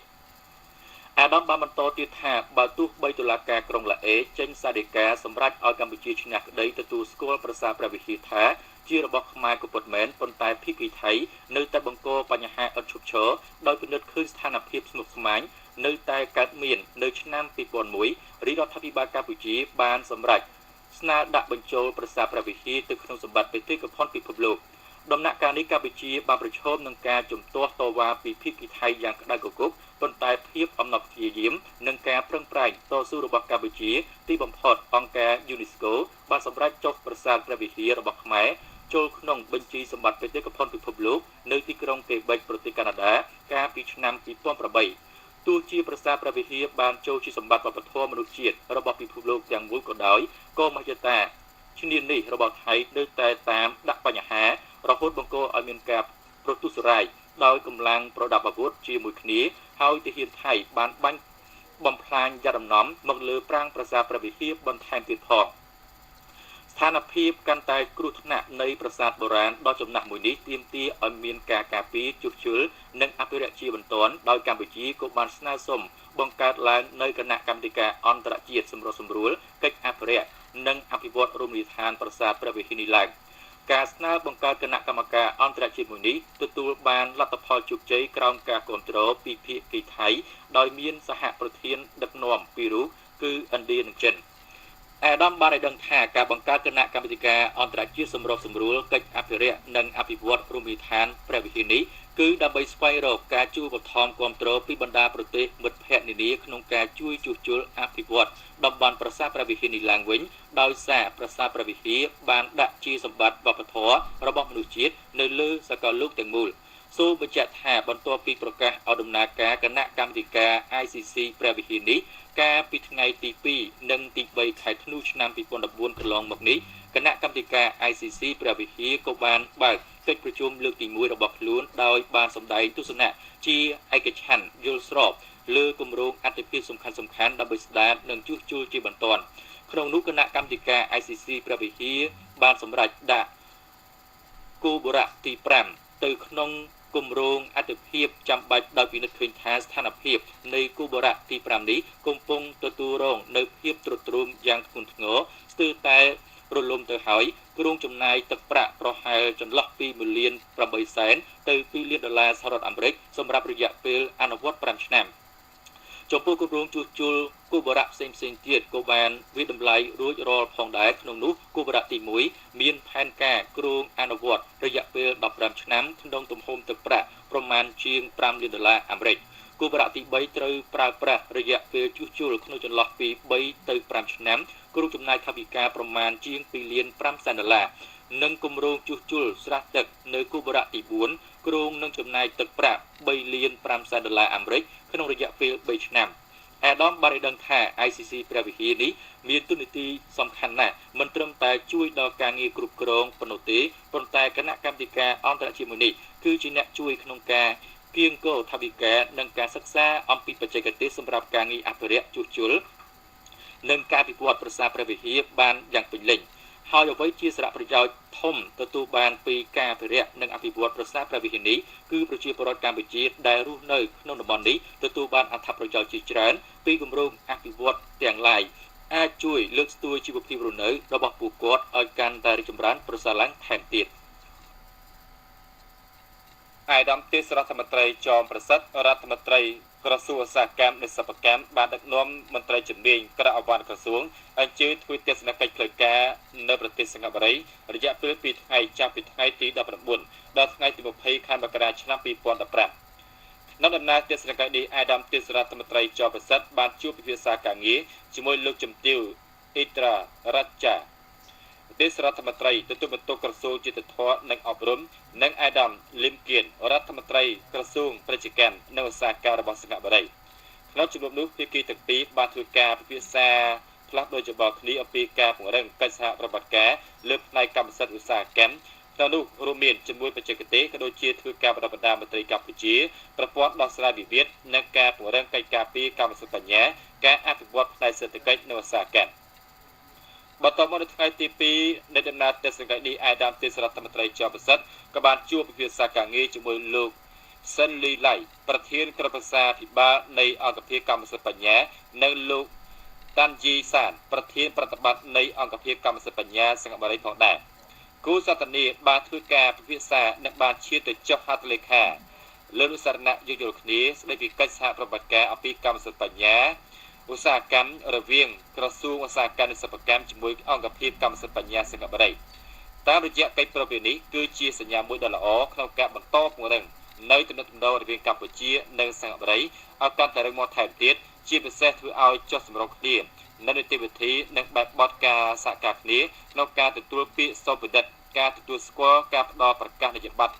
អាដាមបានបន្តទៀតថាបើទោះបីតុលាការក្រុងឡាអេចេញសាលដីកាសម្រាប់ឲ្យកម្ពុជាឈ្នះក្តីទទួលស្គាល់ប្រាសាទព្រះវិហារថាជារបស់ខ្មែរក៏ពិតមែនប៉ុន្តែភាគីថៃនៅតែបង្កបញ្ហាឥតឈប់ឈរដោយពិនិត្យឃើញស្ថានភាពស្មុគស្មាញនៅតែកើតមាននៅឆ្នាំ2001រាជរដ្ឋាភិបាលកម្ពុជាបានសម្រេចស្នើដាក់បញ្ចូលប្រាសាទព្រះវិហារទៅក្នុងសម្បត្តិបេតិកភណ្ឌពិភពលោកដំណាក់កាលនេះកម្ពុជាបានប្រឈមនឹងការជំទាស់តវ៉ាពីភាគីថៃយ៉ាងក្តៅគគុកប៉ុន្តែភាពអំណត់ព្យាយាមនិងការប្រឹងប្រែងតស៊ូរបស់កម្ពុជាទីបំផុតអង្គការ UNESCO បានសម្រេចចុះប្រាសាទព្រះវិហាររបស់ខ្មែរចូលក្នុងបញ្ជីសម្បត្តិបេតិកភណ្ឌពិភពលោកនៅទីក្រុងកេបិចប្រទេសកាណាដាកាលពីឆ្នាំ2008ទោះជាប្រាសាទព្រះវិហារបានចូលជាសម្បត្តិវប្បធម៌មនុស្សជាតិរបស់ពិភពលោកទាំងមូលក៏ដោយក៏មហិច្ឆតាឈ្នានីសរបស់ថៃនៅតែតាមដាក់បញ្ហារហូតបង្កឲ្យមានការប្រទុសរាយដោយកម្លាំងប្រដាប់អាវុធជាមួយគ្នាហើយទាហានថៃបានបាញ់បំផ្លាញយ៉ាដំណំមកលើប្រាង្គប្រាសាទព្រះវិហារបន្ថែមទៀតផងស្ថានភាពកាន់តែគ្រោះថ្នាក់នៃប្រាសាទបុរាណដ៏ចំណាស់មួយនេះទាមទារឲ្យមានការការពារជួសជុលនិងអភិរក្សជាបន្ទាន់ដោយកម្ពុជាក៏បានស្នើសុំបង្កើតឡើងនៅគណៈកម្មាធិការអន្តរជាតិសម្របសម្រួលកិច្ចអភិរក្សនិងអភិវឌ្ឍរមណីយដ្ឋានប្រាសាទព្រះវិហារនេះឡើងការស្នើបង្កើតគណៈកម្មការអន្តរជាតិមួយនេះទទួលបានលទ្ធផលជោគជ័យក្រោមការគាំទ្រពីភាគីថៃដោយមានសហប្រធានដឹកនាំពីររូបគឺឥណ្ឌានិងចិន
អាដាមបានឲ្យដឹងថាការបង្កើតគណៈកម្មាធិការអន្តរជាតិសម្របសម្រួលកិច្ចអភិរក្សនិងអភិវឌ្ឍរមណីយដ្ឋានព្រះវិហារនេះគឺដើម្បីស្វែងរកការជួយបន្ថែមគាំទ្រពីបណ្ដាប្រទេសមិត្តភ័ក្តិនានាក្នុងការជួយជួសជុលអភិវឌ្ឍតំបន់ប្រាសាទព្រះវិហារនេះឡើងវិញដោយសារប្រាសាទព្រះវិហារបានដាក់ជាសម្បត្តិវប្បធម៌របស់មនុស្សជាតិនៅលើសកលលោកទាំងមូលសូមបញ្ជាក់ថាបន្ទាប់ពីប្រកាសឲ្យដំណើរការគណៈកម្មាធិការ ICC ព្រះវិហារនេះកាលពីថ្ងៃទី2និងទី3ខែធ្នូឆ្នាំ2014កន្លងមកនេះគណៈកម្មាធិការ ICC ព្រះវិហារក៏បានបើកកិច្ចប្រជុំលើកទី1របស់ខ្លួនដោយបានសម្ដែងទស្សនៈជាឯកច្ឆន្ទយល់ស្របលើគម្រោងអត្ថប្រយោជន៍សំខាន់ៗដើម្បីស្ដារនិងជួសជុលជាបន្ទាន់ក្នុងនោះគណៈកម្មាធិការ ICC ព្រះវិហារបានសម្រេចដាក់គូបរៈទី5ទៅក្នុងគម្រោងអត្ថប្រយោជន៍ចាំបាច់ដោយពិនិត្យឃើញថាស្ថានភាពនៃគូបរៈទី5នេះកំពុងទទួលរងនៅភាពទ្រុឌទ្រោមយ៉ាងធ្ងន់ធ្ងរស្ទើរតែរលំទៅហើយគ្រោងចំណាយទឹកប្រាក់ប្រហែលចន្លោះពី1លាន8សែនទៅ2លានដុល្លារសហរដ្ឋអាមេរិកសម្រាប់រយៈពេលអនុវត្ត5ឆ្នាំចំពោះគម្រោងជួសជុលគូបរៈផ្សេងទៀតក៏បានវិតម្លៃរួចរាល់ផងដែរក្នុងនោះគូបរៈទី1មានផែនការគ្រោងអនុវត្តរយៈពេល15ឆ្នាំក្នុងទំហំទឹកប្រាក់ប្រមាណជាង5លានដុល្លារអាមេរិកគូបរៈទី3ត្រូវប្រើប្រាស់រយៈពេលជួសជុលក្នុងចន្លោះពី3ទៅ5ឆ្នាំគ្រោងចំណាយថវិកាប្រមាណជាង2លាន5សែនដុល្លារនិងគម្រោងជួសជុលស្រះទឹកនៅគូបរៈទី4គ្រោងនឹងចំណាយទឹកប្រាក់3លាន5សែនដុល្លារអាមេរិកក្នុងរយៈពេល3ឆ្នាំអាដាមបានឲ្យដឹងថា ICC ព្រះវិហារនេះមានតួនាទីសំខាន់ណាស់មិនត្រឹមតែជួយដល់ការងារគ្រប់គ្រងប៉ុណ្ណោះទេប៉ុន្តែគណៈកម្មាធិការអន្តរជាតិមួយនេះគឺជាអ្នកជួយក្នុងការគៀងគរថវិកានិងការសិក្សាអំពីបច្ចេកទេសសម្រាប់ការងារអភិរក្សជួសជុលនិងការវិវត្តប្រាសាទព្រះវិហារបានយ៉ាងពេញលេញហើយអ្វីជាសារៈប្រយោជន៍ធំទទួលបានពីការអភិរក្សនិងអភិវឌ្ឍប្រាសាទព្រះវិហារនេះគឺប្រជាពលរដ្ឋកម្ពុជាដែលរស់នៅក្នុងតំបន់នេះទទួលបានអត្ថប្រយោជន៍ជាច្រើនពីគម្រោងអភិវឌ្ឍទាំងឡាយអាចជួយលើកស្ទួយជីវភាពរស់នៅរបស់ពួកគាត់ឲ្យកាន់តែរីកចម្រើនប្រសើរឡើងថែមទៀតអាយដាមទេសរដ្ឋមន្ត្រីចោមប្រសិទ្ធរដ្ឋមន្ត្រីក្រសួងឧស្សាហកម្មនិងសិប្បកម្មបានដឹកនាំមន្ត្រីជំនាញក្រៅអវ៉ាន់ក្រសួងអញ្ជើញធ្វើទស្សនកិច្ចផ្លូវការនៅប្រទេសសិង្ហបុរីរយៈពេល2ថ្ងៃចាប់ពីថ្ងៃទី19ដល់ថ្ងៃទី20ខែមករាឆ្នាំ2015នៅដំណើរទស្សនកិច្ចនេះអាយដាមទេសរដ្ឋមន្ត្រីចោមប្រសិទ្ធបានជួបពិភាក្សាការងារជាមួយលោកជំទាវអ៊ីត្រារ៉ាចាទេសរដ្ឋមន្ត្រីទទួលបន្ទុកក្រសួងយុតិធម៌និងអប់រំនិងអាដាមលឹមគៀនរដ្ឋមន្ត្រីក្រសួងពាណិជ្ជកម្មនិងឧស្សាហកម្មរបស់សិង្ហបុរីក្នុងជំនួបនោះភាគីទាំងពីរបានធ្វើការពិភាក្សាផ្លាស់ប្តូរយោបល់គ្នាអំពីការពង្រឹងកិច្ចសហប្រតិបត្តិការលើផ្នែកកម្មសិទ្ធិឧស្សាហកម្មក្នុងនោះរួមមានជាមួយបច្ចេកទេសក៏ដូចជាធ្វើការបណ្ដុះបណ្ដាលមន្ត្រីកម្ពុជាប្រព័ន្ធដោះស្រាយវិវាទនិងការពង្រឹងកិច្ចការពីកម្មសិទ្ធិបញ្ញាការអភិវឌ្ឍផ្នែកសេដ្ឋកិច្ចនិងឧស្សាហកម្មបន្តមកនៅថ្ងៃទី2នៃដំណើរទស្សនកិច្ចនេះអាយដាមទេសរដ្ឋមន្ត្រីចោមប្រសិទ្ធក៏បានជួបពិភាក្សាការងារជាមួយលោកសិនលីឡៃប្រធានក្រុមប្រឹក្សាភិបាលនៃអង្គភាពកម្មសិទ្ធិបញ្ញានិងលោកតាន់ជីសានប្រធានប្រតិបត្តិនៃអង្គភាពកម្មសិទ្ធិបញ្ញាសិង្ហបុរីផងដែរគូសន្ទនាបានធ្វើការពិភាក្សានិងបានឈានទៅចុះហត្ថលេខាលើនុសារណៈយោគយល់គ្នាស្ដីពីកិច្ចសហប្រតិបត្តិការអំពីកម្មសិទ្ធិបញ្ញាឧស្សាហកម្មរវាងក្រសួងឧស្សាហកម្មនិងសិប្បកម្មជាមួយអង្គភាពកម្មសិទ្ធិបញ្ញាសិង្ហបុរីតាមរយៈកិច្ចប្រពៃនេះគឺជាសញ្ញាមួយដ៏ល្អក្នុងការបន្តពង្រឹងនៅទំនាក់ទំនងរវាងកម្ពុជានិងសិង្ហបុរីឲ្យកាន់តែរឹងមាំថែមទៀតជាពិសេសធ្វើឲ្យចុះសម្រុងគ្នានៅនីតិវិធីនិងបែបបទការសហការគ្នាក្នុងការទទួលពាក្យសុំពិនិត្យការទទួលស្គាល់ការផ្ដល់ប្រកាសនីយបត្រ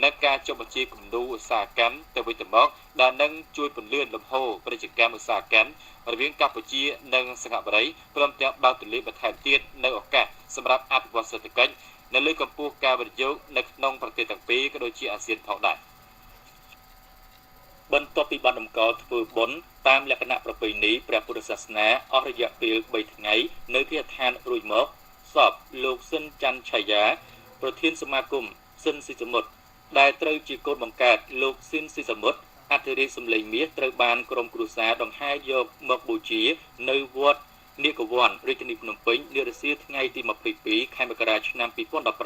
និងការចុះបញ្ជីគំនូរឧស្សាហកម្មទៅវិញទៅមកដែលនឹងជួយពន្លឿនលំហូរពាណិជ្ជកម្មឧស្សាហកម្មរវាងកម្ពុជានិងសិង្ហបុរីព្រមទាំងបើកទូលាយបន្ថែមទៀតនៅឱកាសសម្រាប់អភិវឌ្ឍសេដ្ឋកិច្ចនៅលើកម្ពុជាការវិនិយោគនៅក្នុងប្រទេសទាំងពីរក៏ដូចជាអាស៊ានផងដែរបន្ទាប់ពីបានតម្កល់ធ្វើបុណ្យតាមលក្ខណៈប្រពៃណីព្រះពុទ្ធសាសនាអស់រយៈពេល3ថ្ងៃនៅទីឋានរួចមកសពលោកស៊ិនច័ន្ទឆាយាប្រធានសមាគមស៊ិនស៊ីសមុទ្រដែលត្រូវជាកូនបង្កើតលោកស៊ិនស៊ីសមុទ្រអធិរាជសំឡេងមាសត្រូវបានក្រុមគ្រួសារដង្ហែយកមកបូជានៅវត្តនាគវ័នរាជធានីភ្នំពេញនារសៀលថ្ងៃទី22ខែមករាឆ្នាំ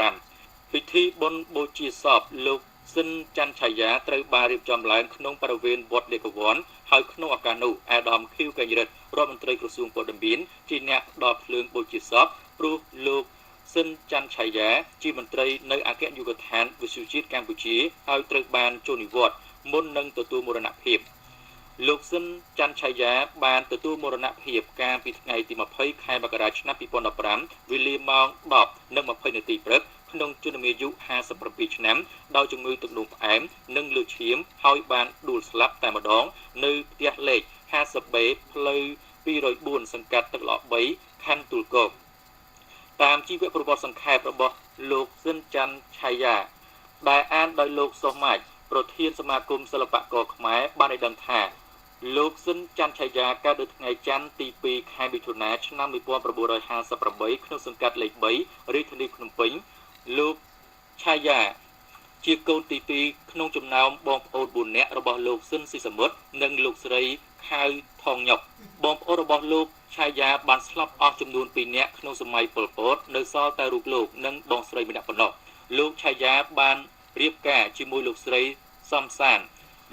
2015ពិធីបុណ្យបូជាសពលោកស៊ិនច័ន្ទឆាយាត្រូវបានរៀបចំឡើងក្នុងបរិវេណវត្តនាគវ័ន ហើយក្នុងឱកាសនោះអាដាមឃីវកញ្ញរិទ្ធរដ្ឋមន្ត្រីក្រសួងព័ត៌មានជាអ្នកផ្ដល់ភ្លើងបូជាសពព្រោះលោកស៊ិនច័ន្ទឆៃយ៉ាជាមន្ត្រីនៅអគ្គនាយកដ្ឋានវិទ្យុជាតិកម្ពុជាហើយត្រូវបានចូលនិវត្តន៍មុននឹងទទួលមរណភាពលោកស៊ិនច័ន្ទឆៃយ៉ាបានទទួលមរណភាពកាលពីថ្ងៃទី20ខែមករាឆ្នាំ2015វេលាម៉ោង 10:20 នាទីព្រឹកក្នុងជនមាយុ57ឆ្នាំដោយជំងឺទឹកនោមផ្អែមនិងលើសឈាមហើយបានដួលស្លាប់តែម្ដងនៅផ្ទះលេខ 50B ផ្លូវ 204 សង្កាត់ទឹកល្អ3ខណ្ឌទួលគោកតាមជីវប្រវត្តិសង្ខេបរបស់លោកស៊ិនច័ន្ទឆៃយ៉ាដែលអានដោយលោកសុសម៉ាច់ប្រធានសមាគមសិល្បករខ្មែរបានឲ្យដឹងថាលោកស៊ិនច័ន្ទឆៃយ៉ាកើតនៅថ្ងៃច័ន្ទទី2ខែមិថុនាឆ្នាំ1958ក្នុងសង្កាត់លេខ3រាជធានីភ្នំពេញលោកឆៃយ៉ាជាកូនទី2ក្នុងចំណោមបងប្អូន4នាក់របស់លោកស៊ិនស៊ីសមុទ្រនិងលោកស្រីខៅថងញុកបងប្អូនរបស់លោកឆៃយ៉ាបានស្លាប់អស់ចំនួន2នាក់ក្នុងសម័យប៉ុលពតនៅសល់តែរូបលោកនិងបងស្រីម្នាក់ប៉ុណ្ណោះលោកឆៃយ៉ាបានរៀបការជាមួយលោកស្រីសំសាន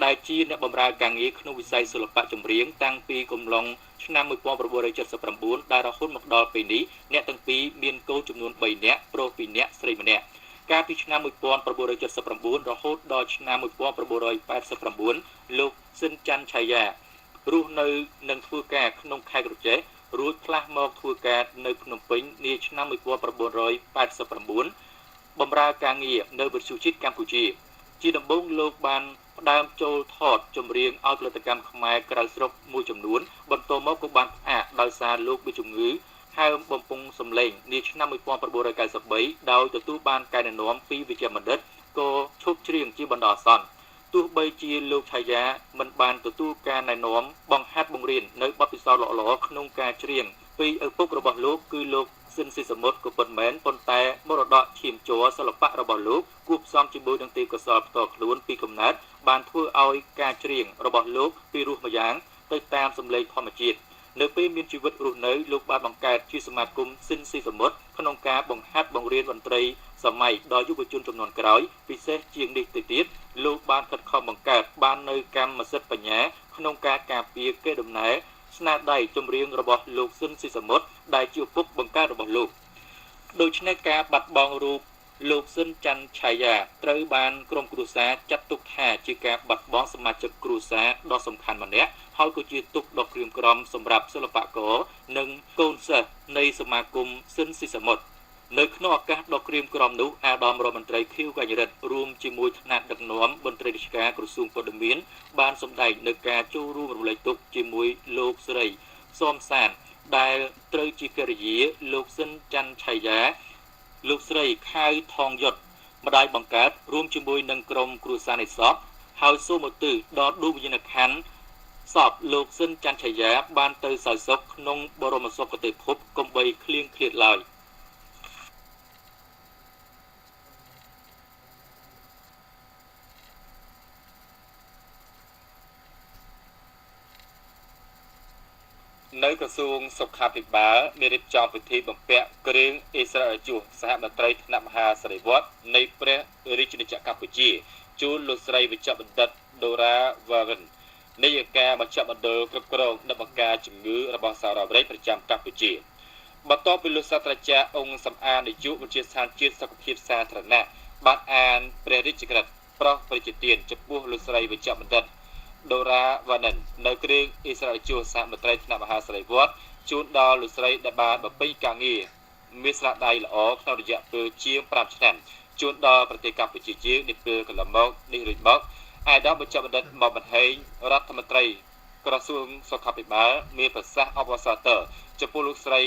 ដែលជាអ្នកបម្រើការងារក្នុងវិស័យសិល្បៈចម្រៀងតាំងពីកំឡុងឆ្នាំ1979ដែលរហូតមកដល់ពេលនេះអ្នកទាំងពីរមានកូនចំនួន3នាក់ប្រុស2នាក់ស្រី1នាក់កាលពីឆ្នាំ1979រហូតដល់ឆ្នាំ1989លោកស៊ិនច័ន្ទឆៃយ៉ារស់នៅនិងធ្វើការក្នុងខេត្តក្រចេះរួចផ្លាស់មកធ្វើការនៅភ្នំពេញនាឆ្នាំ1989បម្រើការងារនៅវិទ្យុជាតិកម្ពុជាជាដំបូងលោកបានផ្ដើមចូលថតចម្រៀងឲ្យផលិតកម្មខ្មែរក្រៅស្រុកមួយចំនួនបន្តមកក៏បានផ្អាកដោយសារលោកមានជំងឺហើមបំពង់សម្លេងនាឆ្នាំ1993ដោយទទួលបានកែណែនាំពីវិជ្ជាបណ្ឌិតក៏ឈប់ច្រៀងជាបណ្ដោះអាសន្នទោះបីជាលោកឆៃយ៉ាមិនបានទទួលការណែនាំបង្ហាត់បង្រៀននៅបទពិសោធន៍ល្អៗក្នុងការច្រៀងពីឪពុករបស់លោកគឺលោកស៊ិនស៊ីសមុទ្រក៏ពិតមែនប៉ុន្តែមរតកឈាមជ័រសិល្បៈរបស់លោកគួបផ្សំជាមួយនឹងទេពកោសល្យផ្ទាល់ខ្លួនពីកំណើតបានធ្វើឲ្យការច្រៀងរបស់លោកពីរោះម្យ៉ាងទៅតាមសម្លេងធម្មជាតិនៅពេលមានជីវិតរស់នៅលោកបានបង្កើតជាសមាគមស៊ិនស៊ីសមុទ្រក្នុងការបង្ហាត់បង្រៀនតន្ត្រីសម័យដល់យុវជនជំនាន់ក្រោយពិសេសជាងនេះទៅទៀតលោកបានខិតខំបង្កើតបាននៅកម្មសិទ្ធិបញ្ញាក្នុងការការពារកេរដំណែលស្នាដៃចម្រៀងរបស់លោកស៊ិនស៊ីសមុទ្រដែលជាឪពុកបង្កើតរបស់លោកដូច្នេះការបាត់បង់រូបលោកស៊ិនច័ន្ទឆៃយ៉ាត្រូវបានក្រុមគ្រួសារចាត់ទុកថាជាការបាត់បង់សមាជិកគ្រួសារដ៏សំខាន់ម្នាក់ហើយក៏ជាទុក្ខដ៏ក្រៀមក្រំសម្រាប់សិល្បករនិងកូនសិស្សនៃសមាគមស៊ិនស៊ីសមុទ្រនៅក្នុងឱកាសដ៏ក្រៀមក្រំនោះអាដាមរដ្ឋមន្ត្រីខៀវកញ្ញរិទ្ធរួមជាមួយថ្នាក់ដឹកនាំមន្ត្រីរាជការក្រសួងព័ត៌មានបានសម្ដែងនៅការចូលរួមរំលែកទុក្ខជាមួយលោកស្រីសំសានដែលត្រូវជាភរិយាលោកស៊ិនច័ន្ទឆៃយ៉ាលោកស្រីខៅថងយុទ្ធម្ដាយបង្កើតរួមជាមួយនឹងក្រុមគ្រួសារនៃសពហើយសូមឧទ្ទិសដល់ដួងវិញ្ញាណក្ខន្ធសពលោកស៊ិនច័ន្ទឆៃយ៉ាបានទៅសោយសុខក្នុងបរមសុគតិភពកុំបីឃ្លៀងឃ្លាតឡើយនៅក្រសួងសុខាភិបាលមានរៀបចំពិធីបំពាក់គ្រឿងអ៊ីស្រាអែលជួសសហមន្ត្រីថ្នាក់មហាសារីវត្តនៃព្រះរាជាណាចក្រកម្ពុជាជូនលោកស្រីវិជ្ជបណ្ឌិតដូរ៉ាវ៉ាវិននាយិកាមជ្ឈមណ្ឌលគ្រប់គ្រងនិងបង្ការជំងឺរបស់សហរដ្ឋអាមេរិកប្រចាំកម្ពុជាបន្ទាប់ពីលោកសាស្ត្រាចារ្យអង្គសំអាននាយកវិទ្យាស្ថានជាតិសុខភាពសាធារណៈបានអានព្រះរាជក្រឹត្យប្រោសព្រះរាជទានចំពោះលោកស្រីវិជ្ជបណ្ឌិតដូរ៉ាវ៉ានិននៅគ្រឿងអ៊ីស្រាអែលជួសសហមន្ត្រីថ្នាក់មហាសារីវត្តជូនដល់លោកស្រីដែលបានបំពេញការងារមានស្នាដៃល្អក្នុងរយៈពេលជាង5ឆ្នាំជូនដល់ប្រទេសកម្ពុជាជានាពេលកន្លងមកនេះរួចមកអាដាមវិជ្ជបណ្ឌិតមកបន្ថែងរដ្ឋមន្ត្រីក្រសួងសុខាភិបាលមានប្រសាសន៍អបអរសាទរចំពោះលោកស្រី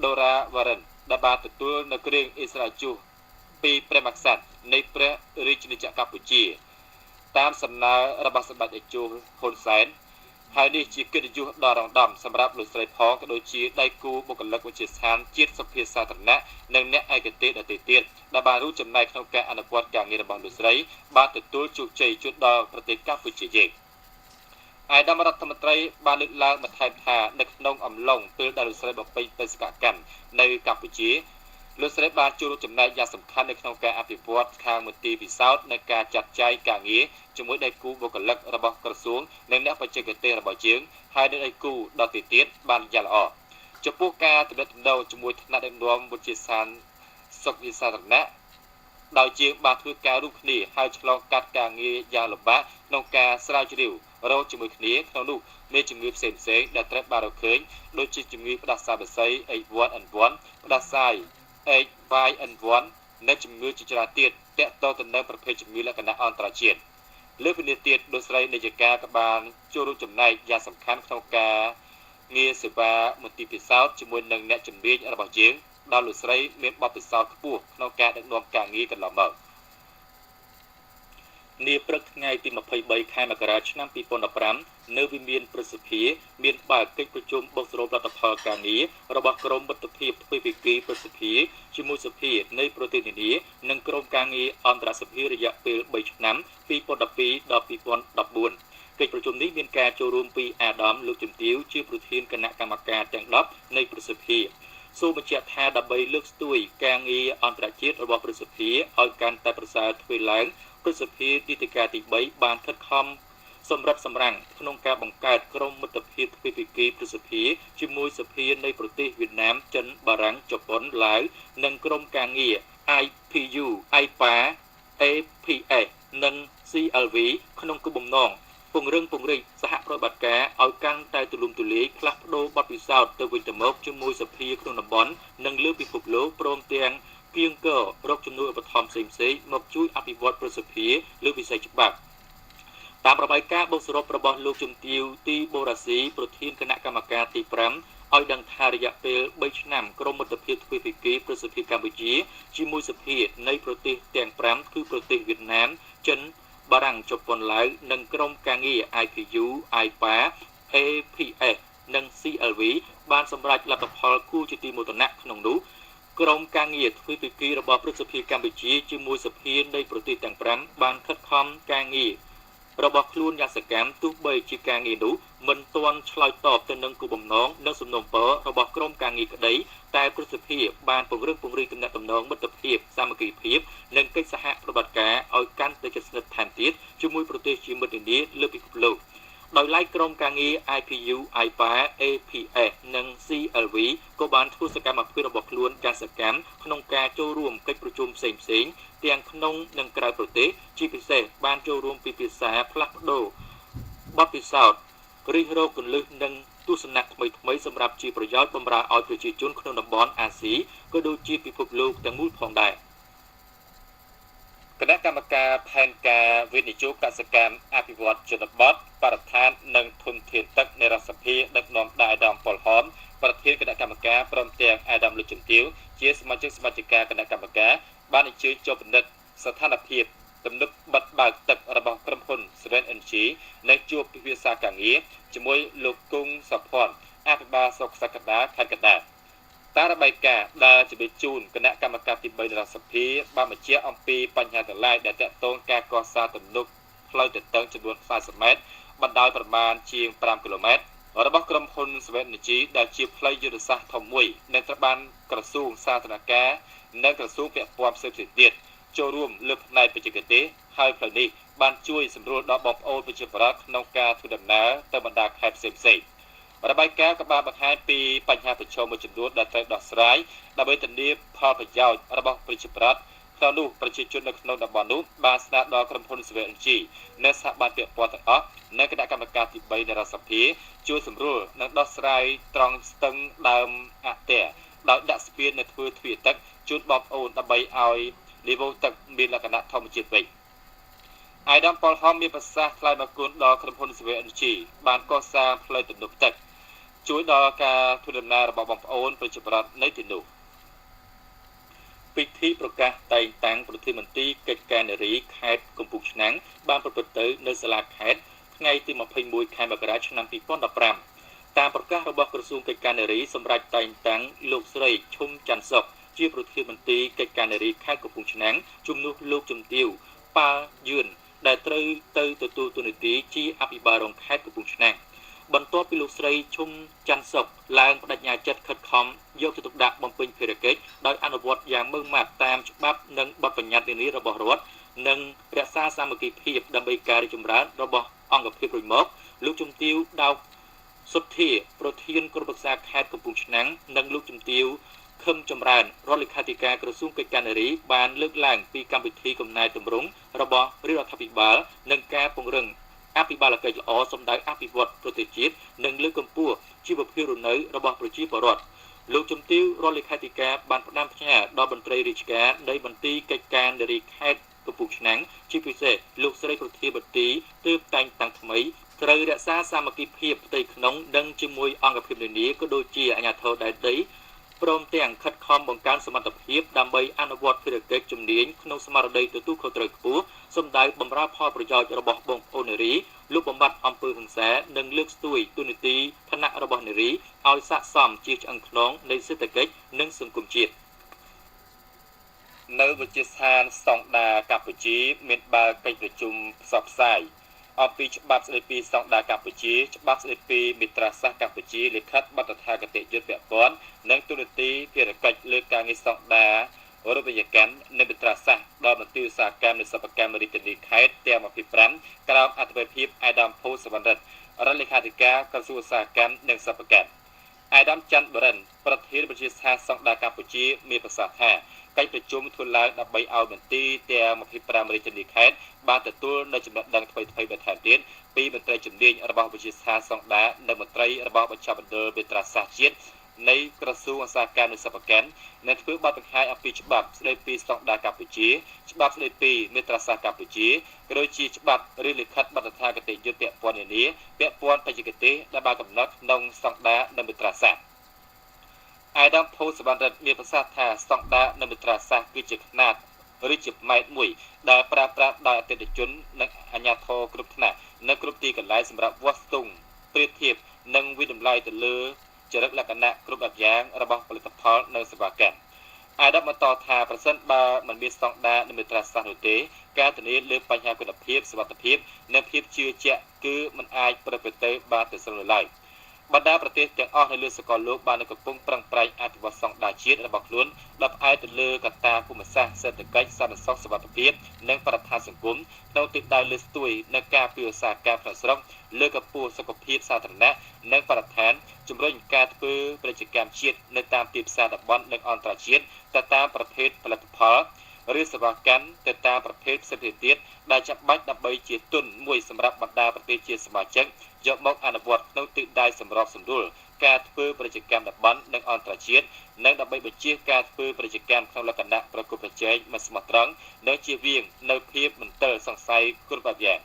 ដូរ៉ាវ៉ារិនដែលបានទទួលនៅគ្រឿងអ៊ីស្រាអែលជួសពីព្រះមហាក្សត្រនៃព្រះរាជាណាចក្រកម្ពុជាតាមសំណើរបស់សម្ដេចតេជោហ៊ុនសែនហើយនេះជាកិត្តិយសដ៏រងដំសម្រាប់លោកស្រីផងក៏ដូចជាដៃគូបុគ្គលិកវិទ្យាស្ថានជាតិសុខាភិបាលសាធារណៈនិងអ្នកឯកទេសដទៃទៀតដែលបានរួមចំណែកក្នុងការអនុវត្តការងាររបស់លោកស្រីបានទទួលជោគជ័យជូនដល់ប្រទេសកម្ពុជាយើងឯកឧត្តមរដ្ឋមន្ត្រីបានលើកឡើងបន្ថែមថានៅក្នុងអំឡុងពេលដែលលោកស្រីបំពេញបេសកកម្មនៅកម្ពុជា
លោកស្រីបានចូលរួមចំណែកយ៉ាងសំខាន់នៅក្នុងការអភិវឌ្ឍខាងមន្ទីរពិសោធន៍នៃការចាត់ចែងការងារជាមួយដៃគូបុគ្គលិករបស់ក្រសួងនិងអ្នកបច្ចេកទេសរបស់យើងហើយនៅដៃគូដទៃទៀតបានយ៉ាងល្អចំពោះការទំនាក់ទំនងជាមួយថ្នាក់ដឹកនាំវិទ្យាសាស្ត្រសុខសាធារណៈដោយជាងបានធ្វើការរួមគ្នាហើយឆ្លងកាត់ការងារយ៉ាងលំបាកក្នុងការស្រាវជ្រាវរកជាមួយគ្នាក្នុងនោះមានជំងឺផ្សេងៗដែលត្រូវបានរកឃើញដូចជាជំងឺផ្ដាសាយបក្សី H1N1 ផ្ដាសាយ H5N1 និងជំងឺជាច្រើនទៀតទាក់ទងទៅនឹងប្រភេទជំងឺលក្ខណៈអន្តរជាតិលើពីនេះទៀតលោកស្រីនាយិកាក៏បានចូលរួមចំណែកយ៉ាងសំខាន់ក្នុងការងារសេវាមន្ទីរពិសោធន៍ជាមួយនឹងអ្នកជំនាញរបស់យើងដោយលោកស្រីមានបទពិសោធន៍ខ្ពស់ក្នុងការដឹកនាំការងារកន្លងមកនាព្រឹកថ្ងៃទី23ខែមករាឆ្នាំ2015នៅវិមានប្រសិទ្ធិមានបើកកិច្ចប្រជុំបោះសរុបលទ្ធផលការងាររបស់ក្រមមិត្តភាពទ្វេភាគីប្រសិទ្ធិជាមួយសភានៃប្រទេសនានានិងក្រមការងារអន្តរសភារយៈពេល3ឆ្នាំ2012ដល់2014កិច្ចប្រជុំនេះមានការចូលរួមពីអាដាមលោកជំទាវជាប្រធានគណៈកម្មការទាំង10នៃប្រសិទ្ធិសូមបញ្ជាក់ថាដើម្បីលើកស្ទួយការងារអន្តរជាតិរបស់ប្រសិទ្ធិឲ្យកាន់តែប្រសើរធ្វើឡើងប្រសិទ្ធិនីតិកាលទី3បានខិតខំសម្រាប់សម្រាំងក្នុងការបង្កើតក្រុមមិត្តភាពទ្វេភាគីប្រសិទ្ធិជាមួយសភានៃប្រទេសវៀតណាមចិនបារាំងជប៉ុនឡាវនិងក្រុមការងារ IPU IPA APS និង CLV ក្នុងគោលបំណងពង្រឹងសហប្រតិបត្តិការឲ្យកាន់តែទូលំទូលាយផ្លាស់ប្ដូរបទពិសោធន៍ទៅវិញទៅមកជាមួយសភាក្នុងតំបន់និងលើពិភពលោកព្រមទាំងគៀងគររកជំនួយឧបត្ថម្ភផ្សេងៗមកជួយអភិវឌ្ឍប្រសិទ្ធភាពលើវិស័យច្បាប់តាមរបាយការណ៍បោះសរុបរបស់លោកជំទាវទីបូរ៉ាស៊ីប្រធានគណៈកម្មការទី5ឲ្យដឹងថារយៈពេល3ឆ្នាំក្រមមិត្តភាពទ្វេភាគីប្រសិទ្ធភាពកម្ពុជាជាមួយសភានៃប្រទេសទាំង5គឺប្រទេសវៀតណាមចិនបារាំងជប៉ុនឡាវនិងក្រុមការងារ IPU IPA APS និង CLV បានសម្រេចលទ្ធផលគួរជាទីមោទនៈក្នុងនោះក្រុមការងារទ្វេភាគីរបស់ប្រសិទ្ធភាពកម្ពុជាជាមួយសភានៃប្រទេសទាំង5បានខិតខំការងាររបស់ខ្លួនយ៉ាងសកម្មទោះបីជាការងារនោះមិនទាន់ឆ្លើយតបទៅនឹងគោលបំណងនិងសំណុំពររបស់ក្រុមការងារក្តីតែប្រសិទ្ធភាពបានពង្រឹងទំនាក់ទំនងមិត្តភាពសាមគ្គីភាពនិងកិច្ចសហប្រតិបត្តិការឲ្យកាន់តែជិតស្និទ្ធថែមទៀតជាមួយប្រទេសជាមិត្តនានាលើពិភពលោកដោយឡែកក្រុមការងារ IPU IPA APS និង CLV ក៏បានធ្វើសកម្មភាពរបស់ខ្លួនយ៉ាងសកម្មក្នុងការចូលរួមកិច្ចប្រជុំផ្សេងៗទាំងក្នុងនិងក្រៅប្រទេសជាពិសេសបានចូលរួមពិភាក្សាផ្លាស់ប្ដូរបទពិសោធន៍រិះរកគន្លឹះនិងទស្សនៈថ្មីៗសម្រាប់ជាប្រយោជន៍បម្រើឲ្យប្រជាជនក្នុងតំបន់អាស៊ីក៏ដូចជាពិភពលោកទាំងមូលផងដែរគណៈកម្មការផែនការវិនិយោគកសិកម្មអភិវឌ្ឍជនបទបរិស្ថាននិងធនធានទឹកនៃរដ្ឋសភាដឹកនាំដោយអាដាមប៉ុលហនប្រធានគណៈកម្មការព្រមទាំងអាដាមលូជំទាវជាសមាជិកសមាជិកាគណៈកម្មការបានអញ្ជើញចូលពិនិត្យស្ថានភាពទំនប់បិទបើកទឹករបស់ក្រុមហ៊ុន Seven Energy និងជួបពិភាក្សាការងារជាមួយលោកគង់សុផាន់អភិបាលស្រុកសក្តាខេត្តកណ្ដាលតាមរបាយការណ៍ដែលជម្រាបជូនគណៈកម្មការទី3រដ្ឋសភាបានបញ្ជាក់អំពីបញ្ហាទាំងឡាយដែលទាក់ទងការកសាងទំនប់ផ្លូវទទឹងចំនួន40ម៉ែត្របណ្ដោយប្រមាណជាង5គីឡូម៉ែត្ររបស់ក្រុមហ៊ុន Seven Energy ដែលជាផ្លូវយុទ្ធសាស្ត្រធំមួយដែលត្រូវបានក្រសួងសាធារណការនិងក្រសួងពាក់ព័ន្ធផ្សេងៗទៀតចូលរួមលើផ្នែកបច្ចេកទេសហើយផ្លូវនេះបានជួយសម្រួលដល់បងប្អូនប្រជាពលរដ្ឋក្នុងការធ្វើដំណើរទៅបណ្ដាខេត្តផ្សេងៗរបាយការណ៍ក៏បានបង្ហាញពីបញ្ហាប្រឈមមួយចំនួនដែលត្រូវដោះស្រាយដើម្បីធានាផលប្រយោជន៍របស់ប្រជាពលរដ្ឋក្នុងនោះប្រជាជននៅក្នុងតំបន់នោះបានស្នើដល់ក្រុមហ៊ុន Seven Energy និងសហបានពាក់ព័ន្ធទាំងអស់និងគណៈកម្មការទី3នៃរដ្ឋសភាជួយសម្រួលនិងដោះស្រាយត្រង់ស្ទឹងដើមអតិដោយដាក់ស្ពាននៅធ្វើទ្វារទឹកជូនបងប្អូនដើម្បីឲ្យលេវទឹកមានលក្ខណៈធម្មជាតិវិញអាយដាមប៉ុលហមមានប្រសាសន៍ថ្លែងបង្គំដល់ក្រុមហ៊ុន Seven Energy បានកសាងផ្លូវទំនប់ទឹកជួយដល់ការធ្វើដំណើររបស់បងប្អូនប្រជាពលរដ្ឋនៅទីនោះពិធីប្រកាសតែងតាំងប្រធានមន្ត្រីកិច្ចការនារីខេត្តកំពង់ឆ្នាំងបានប្រព្រឹត្តទៅនៅសាលាខេត្តថ្ងៃទី21ខែមករាឆ្នាំ2015តាមប្រកាសរបស់ក្រសួងកិច្ចការនារីសម្រាប់តែងតាំងលោកស្រីឈុំច័ន្ទសុខជាប្រធានមន្ត្រីកិច្ចការនារីខេត្តកំពង់ឆ្នាំងជំនួសលោកជំទាវប៉ាយឿនដែលត្រូវទៅទទួលតួនាទីជាអភិបាលរងខេត្តកំពង់ឆ្នាំង
បន្ទាប់ពីលោកស្រីឈុំច័ន្ទសុខឡើងបដិញ្ញាចិត្តខិតខំយកទៅទុកដាក់បំពេញភារកិច្ចដោយអនុវត្តយ៉ាងម៉ឺងម៉ាត់តាមច្បាប់និងបទបញ្ញត្តិនានារបស់រដ្ឋនិងរក្សាសាមគ្គីភាពដើម្បីការរីកចម្រើនរបស់អង្គភាពរួចមកលោកជំទាវដោកសុទ្ធាប្រធានក្រុមប្រឹក្សាខេត្តកំពង់ឆ្នាំងនិងលោកជំទាវខឹមចម្រើនរដ្ឋលេខាធិការក្រសួងកិច្ចការនារីបានលើកឡើងពីកម្មវិធីកំណែតម្រង់របស់រាជរដ្ឋាភិបាលនិងការពង្រឹងអភិបាលកិច្ចល្អសម្ដៅអភិវឌ្ឍប្រទេសជាតិនិងលើកកម្ពស់ជីវភាពរស់នៅរបស់ប្រជាពលរដ្ឋលោកជំទាវរដ្ឋលេខាធិការបានផ្ដាំផ្ញើដល់មន្ត្រីរាជការនៃមន្ទីរកិច្ចការនារីខេត្តកំពង់ឆ្នាំងជាពិសេសលោកស្រីប្រធានបតីទើបតែងតាំងថ្មីត្រូវរក្សាសាមគ្គីភាពផ្ទៃក្នុងនិងជាមួយអង្គភាពនានាក៏ដូចជាអាជ្ញាធរដែនដីព្រមទាំងខិតខំបង្កើនសមត្ថភាពដើម្បីអនុវត្តភារកិច្ចជំនាញក្នុងស្មារតីទទួលខុសត្រូវខ្ពស់សម្ដៅបម្រើផលប្រយោជន៍របស់បងប្អូននារីលោកបំបត្តិអំពើហិង្សានិងលើកស្ទួយទូនីតិឋានៈរបស់នារីឲ្យស័ក្តិសមជាឆ្អឹងខ្នងនៃសេដ្ឋកិច្ចនិងសង្គមជាតិនៅវិទ្យាស្ថានស្តង់ដារកម្ពុជាមានបើកកិច្ចប្រជុំផ្សព្វផ្សាយអំពីច្បាប់ស្តីពីស្តង់ដារកម្ពុជាច្បាប់ស្តីពីមេត្រាសាស្ត្រកម្ពុជាលិខិតបទដ្ឋាគតិយុត្តពាក់ព័ន្ធនិងទូនីតិភារកិច្ចលើការងារស្តង់ដាររដ្ឋវិទ្យាកម្មនិងមេត្រាសាស្ត្រដល់មន្ទីរឧស្សាហកម្មនិងសិប្បកម្មរាជធានីខេត្តទាំង25ក្រោមអធិបតេយ្យភាពអាយដាមភូសវណ្ណរិទ្ធរដ្ឋលេខាធិការក្រសួងឧស្សាហកម្មនិងសិប្បកម្មអាយដាមច័ន្ទបរិនប្រធានវិទ្យាស្ថានស្តង់ដារកម្ពុជាមានប្រសាសន៍ថាកិច្ចប្រជុំធ្វើឡើងដើម្បីឲ្យមន្ទីរទាំង25រាជធានីខេត្តបានទទួលនៅចំណេះដឹងថ្មីៗបន្ថែមទៀតពីមន្ត្រីជំនាញរបស់វិទ្យាស្ថានស្តង់ដារនិងមន្ត្រីរបស់បញ្ចប់មណ្ឌលមេត្រាសាស្ត្រជាតិនៃក្រសួងឧស្សាហកម្មនិងសិប្បកម្មនិងធ្វើបទបង្ហាញអំពីច្បាប់ស្តីពីស្តង់ដារកម្ពុជាច្បាប់ស្តីពីមេត្រាសាស្ត្រកម្ពុជាក៏ដូចជាច្បាប់ឬលិខិតបទដ្ឋាគតិយុត្តពាក់ព័ន្ធនានាពាក់ព័ន្ធបច្ចេកទេសដែលបានកំណត់ក្នុងស្តង់ដារនិងមេត្រាសាស្ត្រអាយដាមភូសវណ្ណរិទ្ធមានប្រសាសន៍ថាស្តង់ដារនិងមេត្រាសាស្ត្រគឺជាຂະຫນាតឬជាម៉ែត្រមួយដែលប្រើប្រាស់ដោយអតិថិជននិងអាជ្ញាធរគ្រប់ថ្នាក់នៅគ្រប់ទីកន្លែងសម្រាប់វាស់ស្ទង់ប្រៀបធៀបនិងវិតម្លៃទៅលើចរិតលក្ខណៈគ្រប់បែបយ៉ាងរបស់ផលិតផលនិងសេវាកម្មអាយដាមបន្តថាប្រសិនបើមិនមានស្តង់ដារនិងមេត្រាសាស្ត្រនោះទេការធានាលើបញ្ហាគុណភាពសុវត្ថិភាពនិងភាពជឿជាក់គឺមិនអាចប្រព្រឹត្តទៅបានទៅស្រុងឡើយបណ្ដាប្រទេសទាំងអស់នៅលើសកលលោកបានកំពុងប្រឹងប្រែងអភិវឌ្ឍស្តង់ដារជាតិរបស់ខ្លួនដោយផ្អែកទៅលើកត្តាភូមិសាស្ត្រសេដ្ឋកិច្ចសន្តិសុខសុវត្ថិភាពនិងបរិស្ថានសង្គមក្នុងទិសដៅលើកស្ទួយនៃការពិឧស្សាហកម្មក្នុងស្រុកលើកកម្ពស់សុខភាពសាធារណៈនិងបរិស្ថានជំរុញការធ្វើពាណិជ្ជកម្មជាតិនៅតាមទីផ្សារតំបន់និងអន្តរជាតិទៅតាមប្រភេទផលិតផលឬសេវាកម្មទៅតាមប្រភេទផ្សេងទៀតដែលចាំបាច់ដើម្បីជាទុនមួយសម្រាប់បណ្ដាប្រទេសជាសមាជិកយកមកអនុវត្តក្នុងទិសដៅសម្របសម្រួលការធ្វើពាណិជ្ជកម្មតំបន់និងអន្តរជាតិនិងដើម្បីបញ្ជៀសការធ្វើពាណិជ្ជកម្មក្នុងលក្ខណៈប្រកួតប្រជែងមិនស្មោះត្រង់និងជៀសវាងនៅភាពមន្ទិលសង្ស័យគ្រប់បែបយ៉ាង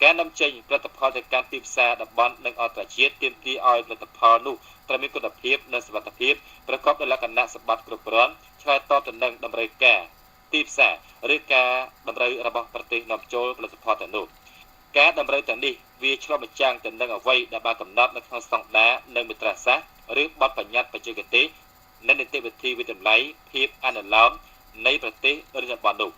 ការនាំចេញផលិតផលទៅកាន់ទីផ្សារតំបន់និងអន្តរជាតិទាមទារឲ្យផលិតផលនោះត្រូវមានគុណភាពនិងសុវត្ថិភាពប្រកបដោយលក្ខណៈសម្បត្តិគ្រប់គ្រាន់ឆ្លើយតបទៅនឹងតម្រូវការទីផ្សារឬការតម្រូវរបស់ប្រទេសនាំចូលផលិតផលទាំងនោះការតម្រូវទាំងនេះវាឆ្លុះបញ្ចាំងទៅនឹងអ្វីដែលបានកំណត់នៅក្នុងស្តង់ដារនិងមេត្រាសាស្ត្រឬបទបញ្ញត្តិបច្ចេកទេសនិងនីតិវិធីវិតម្លៃភាពអនុលោមនៃប្រទេសឬតំបន់នោះ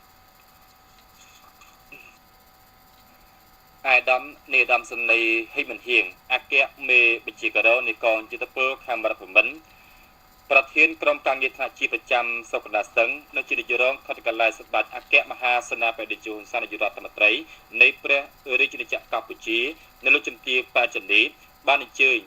អាយដាមនេដាមសំណីហិមិនហៀងអគ្គមេបញ្ជាការនៃកងយុទ្ធពលខេមរភូមិន្ទប្រធានក្រុមការងារថ្នាក់ជាតិប្រចាំសុខដាស្ទឹងនិងជានាយករងខេត្តកន្លែងសម្ដេចអគ្គមហាសេនាបតីជួនសានាយុរដ្ឋមន្ត្រីនៃព្រះរាជាណាចក្រកម្ពុជានៅលោកជំទាវប៉ាចនីបានអញ្ជើញ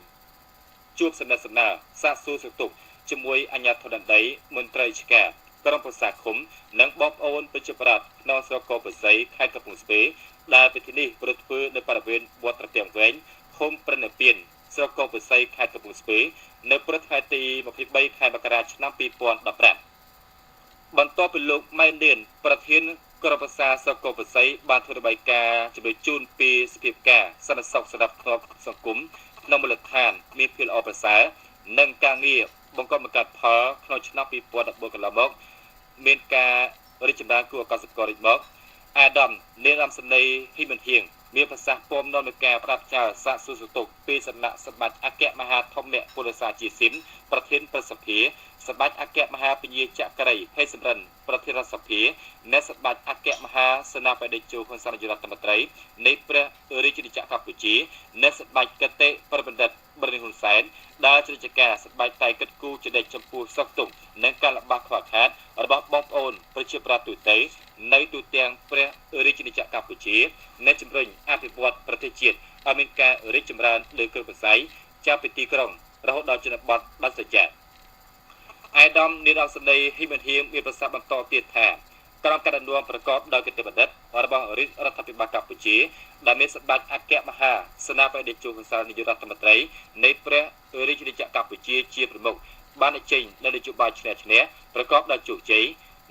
ជួបសំណេះសំណាលសាកសួរសុខទុក្ខជាមួយអាជ្ញាធរដែនដីមន្ត្រីរាជការក្រុមប្រឹក្សាឃុំនិងបងប្អូនប្រជាប្រដ្ឋក្នុងស្រុកកោបសីខេត្តកំពង់ស្ពឺដែលពិធីនេះប្រព្រឹត្តធ្វើនៅបរិវេណវត្តត្រពាំងវែងឃុំព្រះនិព្វានស្រុកកោបសីខេត្តកំពង់ស្ពឺនៅព្រឹកថ្ងៃទី23ខែមករាឆ្នាំ2015បន្ទាប់ពីលោកម៉ែនឌៀនប្រធានក្រុមប្រឹក្សាស្រុកកោបសីបានធ្វើរបាយការណ៍ជំនួយជូនពីសភាពការសន្តិសុខសម្រាប់ក្នុងសង្គមក្នុងមូលដ្ឋានមានភាពល្អប្រសើរនិងការងារបង្កប់បង្កើតផលក្នុងឆ្នាំ2014កន្លងមកមានការរីកចម្រើនគួរឲ្យកត់សម្គាល់រួចមកអាដាមនេដាមសំណីហ៊ីមិនហៀងមានប្រសាសន៍ពំនាំនឹងការផ្ដាប់ចោលសាកសួរសុខទុក្ខពីសំណាក់សម្បត្តិអគ្គមហាធម្មពលសាជាស៊ីនប្រធានប្រសិទ្ធិ
សម្ដេចអគ្គមហាពញាចក្រីហេសម្រិនប្រធានរដ្ឋសភាអ្នកសម្ដេចអគ្គមហាសេនាបតីជោហ៊ុនសែននាយករដ្ឋមន្ត្រីនៃព្រះរាជាណាចក្រកម្ពុជាអ្នកសម្ដេចកតេប្របណ្ឌិតបរិនហ៊ុនសែនដែលជារាជការសម្ដេចតែកិត្តគូចដេកចំពោះសុខទុក្ខនិងការលំបាកខ្វះខាតរបស់បងប្អូនប្រជាប្រដ្ឋទូទៅនៅទូទាំងព្រះរាជាណាចក្រកម្ពុជាអ្នកជំរុញអភិវឌ្ឍប្រទេសជាតិឲ្យមានការរីកចម្រើនលើគ្រប់វិស័យចាប់ពីទីក្រុងរហូតដល់ជនបទដាច់ស្រយាលអាយដាមនាយរដ្ឋមន្ត្រីហ៊ីមិនហ៊ៀងមានប្រសាសន៍បន្តទៀតថាក្រមការដឹកនាំប្រកបដោយកិត្តិបណ្ឌិតរបស់រដ្ឋាភិបាលកម្ពុជាដែលមានសម្ដេចអគ្គមហាសេនាបតីជោហ៊ុនសែននាយករដ្ឋមន្ត្រីនៃព្រះរាជាណាចក្រកម្ពុជាជាប្រមុខបានចេញនូវនយោបាយឈ្នះឈ្នះប្រកបដោយជោគជ័យ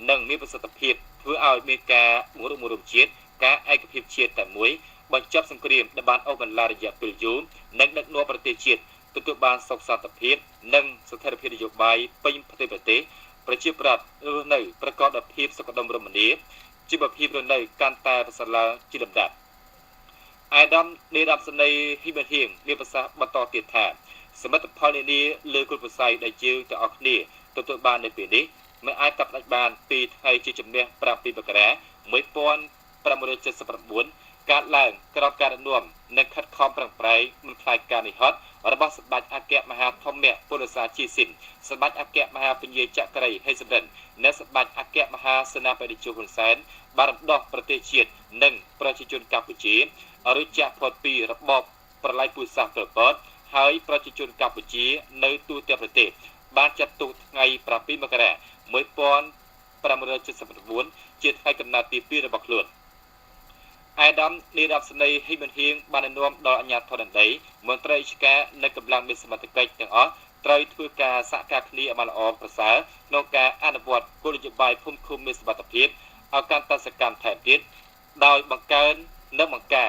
និងមានប្រសិទ្ធភាពធ្វើឲ្យមានការបង្រួបបង្រួមជាតិការឯកភាពជាតិតែមួយបញ្ចប់សង្គ្រាមដែលបានអូសបន្លាយរយៈពេលយូរនិងដឹកនាំប្រទេសជាតិទទួលបានសុខសន្តិភាពនិងស្ថិរភាពនយោបាយពេញប្រទេសប្រជាប្រដ្ឋរស់នៅប្រកបដោយភាពសុខដុមរមនាជីវភាពរស់នៅកាន់តែប្រសើរឡើងជាលំដាប់អាយដាមនាយរដ្ឋមន្ត្រីហ៊ីមិនហ៊ៀងមានប្រសាសន៍បន្តទៀតថាសមិទ្ធផលនានាលើគុណវិស័យដែលយើងទាំងអស់គ្នាទទួលបាននៅពេលនេះមិនអាចកាត់ផ្ដាច់បានពីថ្ងៃជាជំនះ7មករា1579កើតឡើងក្រោមការដឹកនាំនិងខិតខំប្រឹងប្រែងមិនខ្លាចការនិហត្តរបស់សម្ដេចអគ្គមហាធម្មពលសាជាស៊ីនសម្ដេចអគ្គមហាពញាចក្រីហេសម្រិននិងសម្ដេចអគ្គមហាសេនាបតីជោហ៊ុនសែនបានរំដោះប្រទេសជាតិនិងប្រជាជនកម្ពុជាឲ្យរួចចាកផុតពីរបបប្រល័យពូជសាសន៍ប៉ុលពតហើយប្រជាជនកម្ពុជានៅទូទាំងប្រទេសបានចាត់ទុកថ្ងៃ7មករា1579ជាថ្ងៃកំណើតទី2របស់ខ្លួនអាយដាមនាយរដ្ឋមន្ត្រីហ៊ីមិនហ៊ៀងបានណែនាំដល់អាជ្ញាធរដែនដីមន្ត្រីរាជការនិងកម្លាំងមានសមត្ថកិច្ចទាំងអស់ត្រូវធ្វើការសហការគ្នាឲ្យបានល្អប្រសើរក្នុងការអនុវត្តគោលនយោបាយភូមិឃុំមានសមត្ថភាពឲ្យកាន់តែសកម្មថែមទៀតដោយបង្កើននិងបង្ក្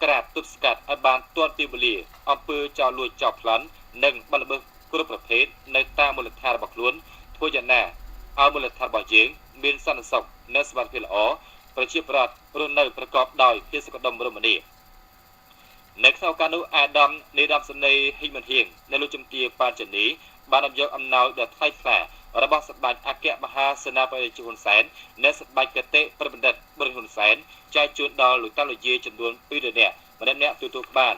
រាបទប់ស្កាត់ឲ្យបានទាន់ពេលវេលាអំពើចោរលួចចោរប្លន់និងបលល្មើសគ្រប់ប្រភេទនៅតាមមូលដ្ឋានរបស់ខ្លួនធ្វើយ៉ាងណាឲ្យមូលដ្ឋានរបស់យើងមានសន្តិសុខនិងសុវត្ថិភាពល្អប្រជាប្រដ្ឋរស់នៅប្រកបដោយភាពសុខដុមរមនានៅក្នុងឱកាសនោះអាដាមនាយរដ្ឋមន្ត្រីហ៊ីមិនហ៊ៀងនៅលោកជំទាវប៉ាចានីបាននាំយកអំណោយដ៏ថ្លៃថ្លារបស់សម្ដេចអគ្គមហាសេនាបតីជោហ៊ុនសែននិងសម្ដេចកតេប្របណ្ឌិតបរិនហ៊ុនសែនចែកជូនដល់លោកតាលោកយាយចំនួន2នាក់ម្នាក់ទទួលបាន